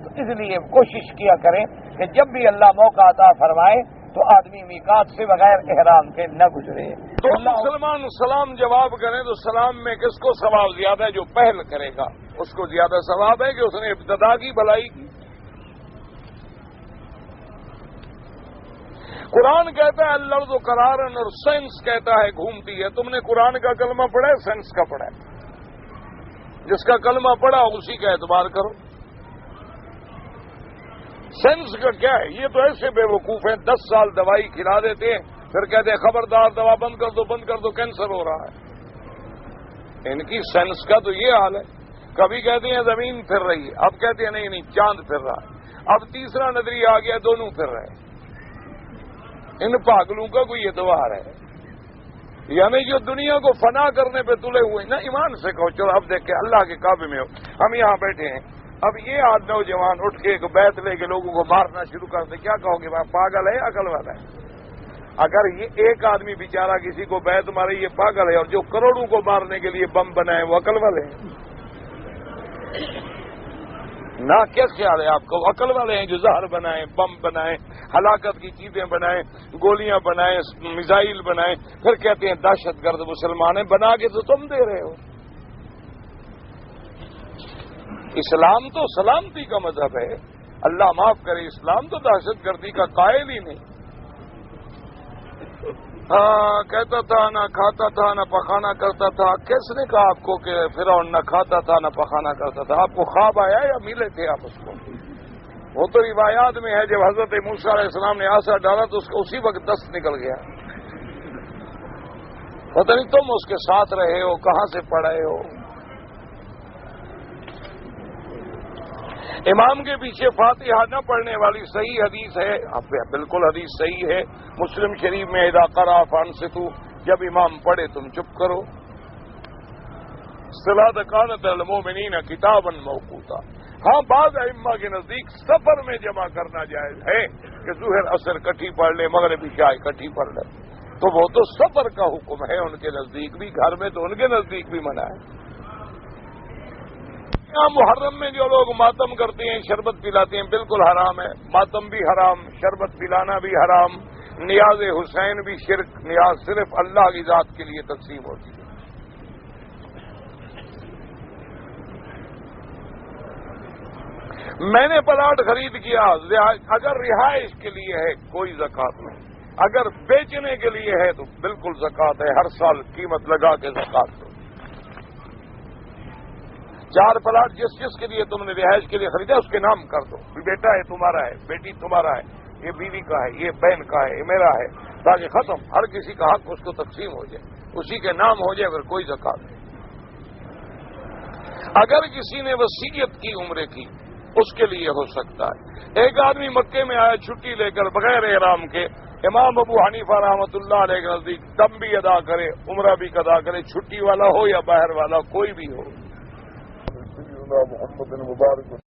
تو اس لیے کوشش کیا کریں کہ جب بھی اللہ موقع عطا فرمائے تو آدمی میقات سے بغیر احرام کے نہ گزرے۔ تو مسلمان سلام جواب کریں تو سلام میں کس کو ثواب زیادہ ہے؟ جو پہل کرے گا اس کو زیادہ ثواب ہے کہ اس نے ابتدا کی بھلائی کی۔ قرآن کہتا ہے اللفظ قرارن، اور سینس کہتا ہے گھومتی ہے۔ تم نے قرآن کا کلمہ پڑھا ہے، سینس کا پڑھا ہے؟ جس کا کلمہ پڑھا اسی کا اعتبار کرو۔ سینس کا کیا ہے؟ یہ تو ایسے بے وقوف ہیں 10 سال دوائی کھلا دیتے ہیں، پھر کہتے ہیں خبردار دوا بند کر دو کینسر ہو رہا ہے۔ ان کی سینس کا تو یہ حال ہے، کبھی کہتے ہیں زمین پھر رہی ہے، اب کہتے ہیں نہیں چاند پھر رہا ہے، اب تیسرا نظریہ آ گیا دونوں پھر رہے۔ ان پاگلوں کا کوئی اعتبار ہے؟ یعنی جو دنیا کو فنا کرنے پہ تلے ہوئے نا، ایمان سے کہو چلو اب دیکھ کے اللہ کے کعبے میں ہو، ہم یہاں بیٹھے ہیں، اب یہ نوجوان اٹھ کے ایک بیت لے کے لوگوں کو مارنا شروع کر دے، کیا کہو گے؟ پاگل ہے عقل والا ہے؟ اگر یہ ایک آدمی بیچارہ کسی کو بیت مارے یہ پاگل ہے، اور جو کروڑوں کو مارنے کے لیے بم بنائے وہ عقل والے ہیں؟ نہ کیا خیال ہے آپ کو؟ عقل والے ہیں جو زہر بنائیں، بم بنائیں، ہلاکت کی چیزیں بنائیں، گولیاں بنائیں، میزائل بنائیں، پھر کہتے ہیں دہشت گرد مسلمان ہیں، بنا کے تو تم دے رہے ہو۔ اسلام تو سلامتی کا مذہب ہے، اللہ معاف کرے، اسلام تو دہشت گردی کا قائل ہی نہیں۔ ہاں کہتا تھا نہ کھاتا تھا نہ پخانا کرتا تھا۔ کس نے کہا آپ کو کہ فرعون نہ کھاتا تھا نہ پخانا کرتا تھا؟ آپ کو خواب آیا یا ملے تھے آپ اس کو؟ وہ تو روایات میں ہے جب حضرت موسیٰ علیہ السلام نے عصا ڈالا تو اس کو اسی وقت دست نکل گیا۔ پتہ نہیں تم اس کے ساتھ رہے ہو، کہاں سے پڑھے ہو۔ امام کے پیچھے فاتحہ نہ پڑھنے والی صحیح حدیث ہے، بالکل حدیث صحیح ہے، مسلم شریف میں اذا قرأ فانصتوا، جب امام پڑھے تم چپ کرو۔ الصلاۃ کانت علی المؤمنین کتابا موقوتا۔ ہاں بعض ائمہ کے نزدیک سفر میں جمع کرنا جائز ہے کہ ظہر عصر کٹھی پڑھ لے، مغرب عشاء کٹھی پڑھ لے، تو وہ تو سفر کا حکم ہے ان کے نزدیک بھی، گھر میں تو ان کے نزدیک بھی منع ہے۔ محرم میں جو لوگ ماتم کرتے ہیں، شربت پلاتے ہیں، بالکل حرام ہے۔ ماتم بھی حرام، شربت پلانا بھی حرام، نیاز حسین بھی شرک، نیاز صرف اللہ کی ذات کے لیے تقسیم ہوتی ہے۔ میں نے پلاٹ خرید کیا، اگر رہائش کے لیے ہے کوئی زکوٰۃ نہیں، اگر بیچنے کے لیے ہے تو بالکل زکوٰۃ ہے، ہر سال قیمت لگا کے زکوٰۃ دو۔ 4 پلاٹ جس کے لیے تم نے رہائش کے لیے خریدا اس کے نام کر دو، بیٹا ہے تمہارا ہے، بیٹی تمہارا ہے، یہ بیوی کا ہے، یہ بہن کا ہے، یہ میرا ہے، تاکہ ختم، ہر کسی کا حق اس کو تقسیم ہو جائے، اسی کے نام ہو جائے، پھر کوئی زکات نہیں۔ اگر کسی نے وصیت کی عمرے کی اس کے لیے ہو سکتا ہے۔ ایک آدمی مکے میں آیا چھٹی لے کر بغیر احرام کے، امام ابو حنیفہ رحمۃ اللہ علیہ کے نزدیک دم بھی ادا کرے، عمرہ بھی ادا کرے، چھٹی والا ہو یا باہر والا کوئی بھی ہو۔ محمد مبارک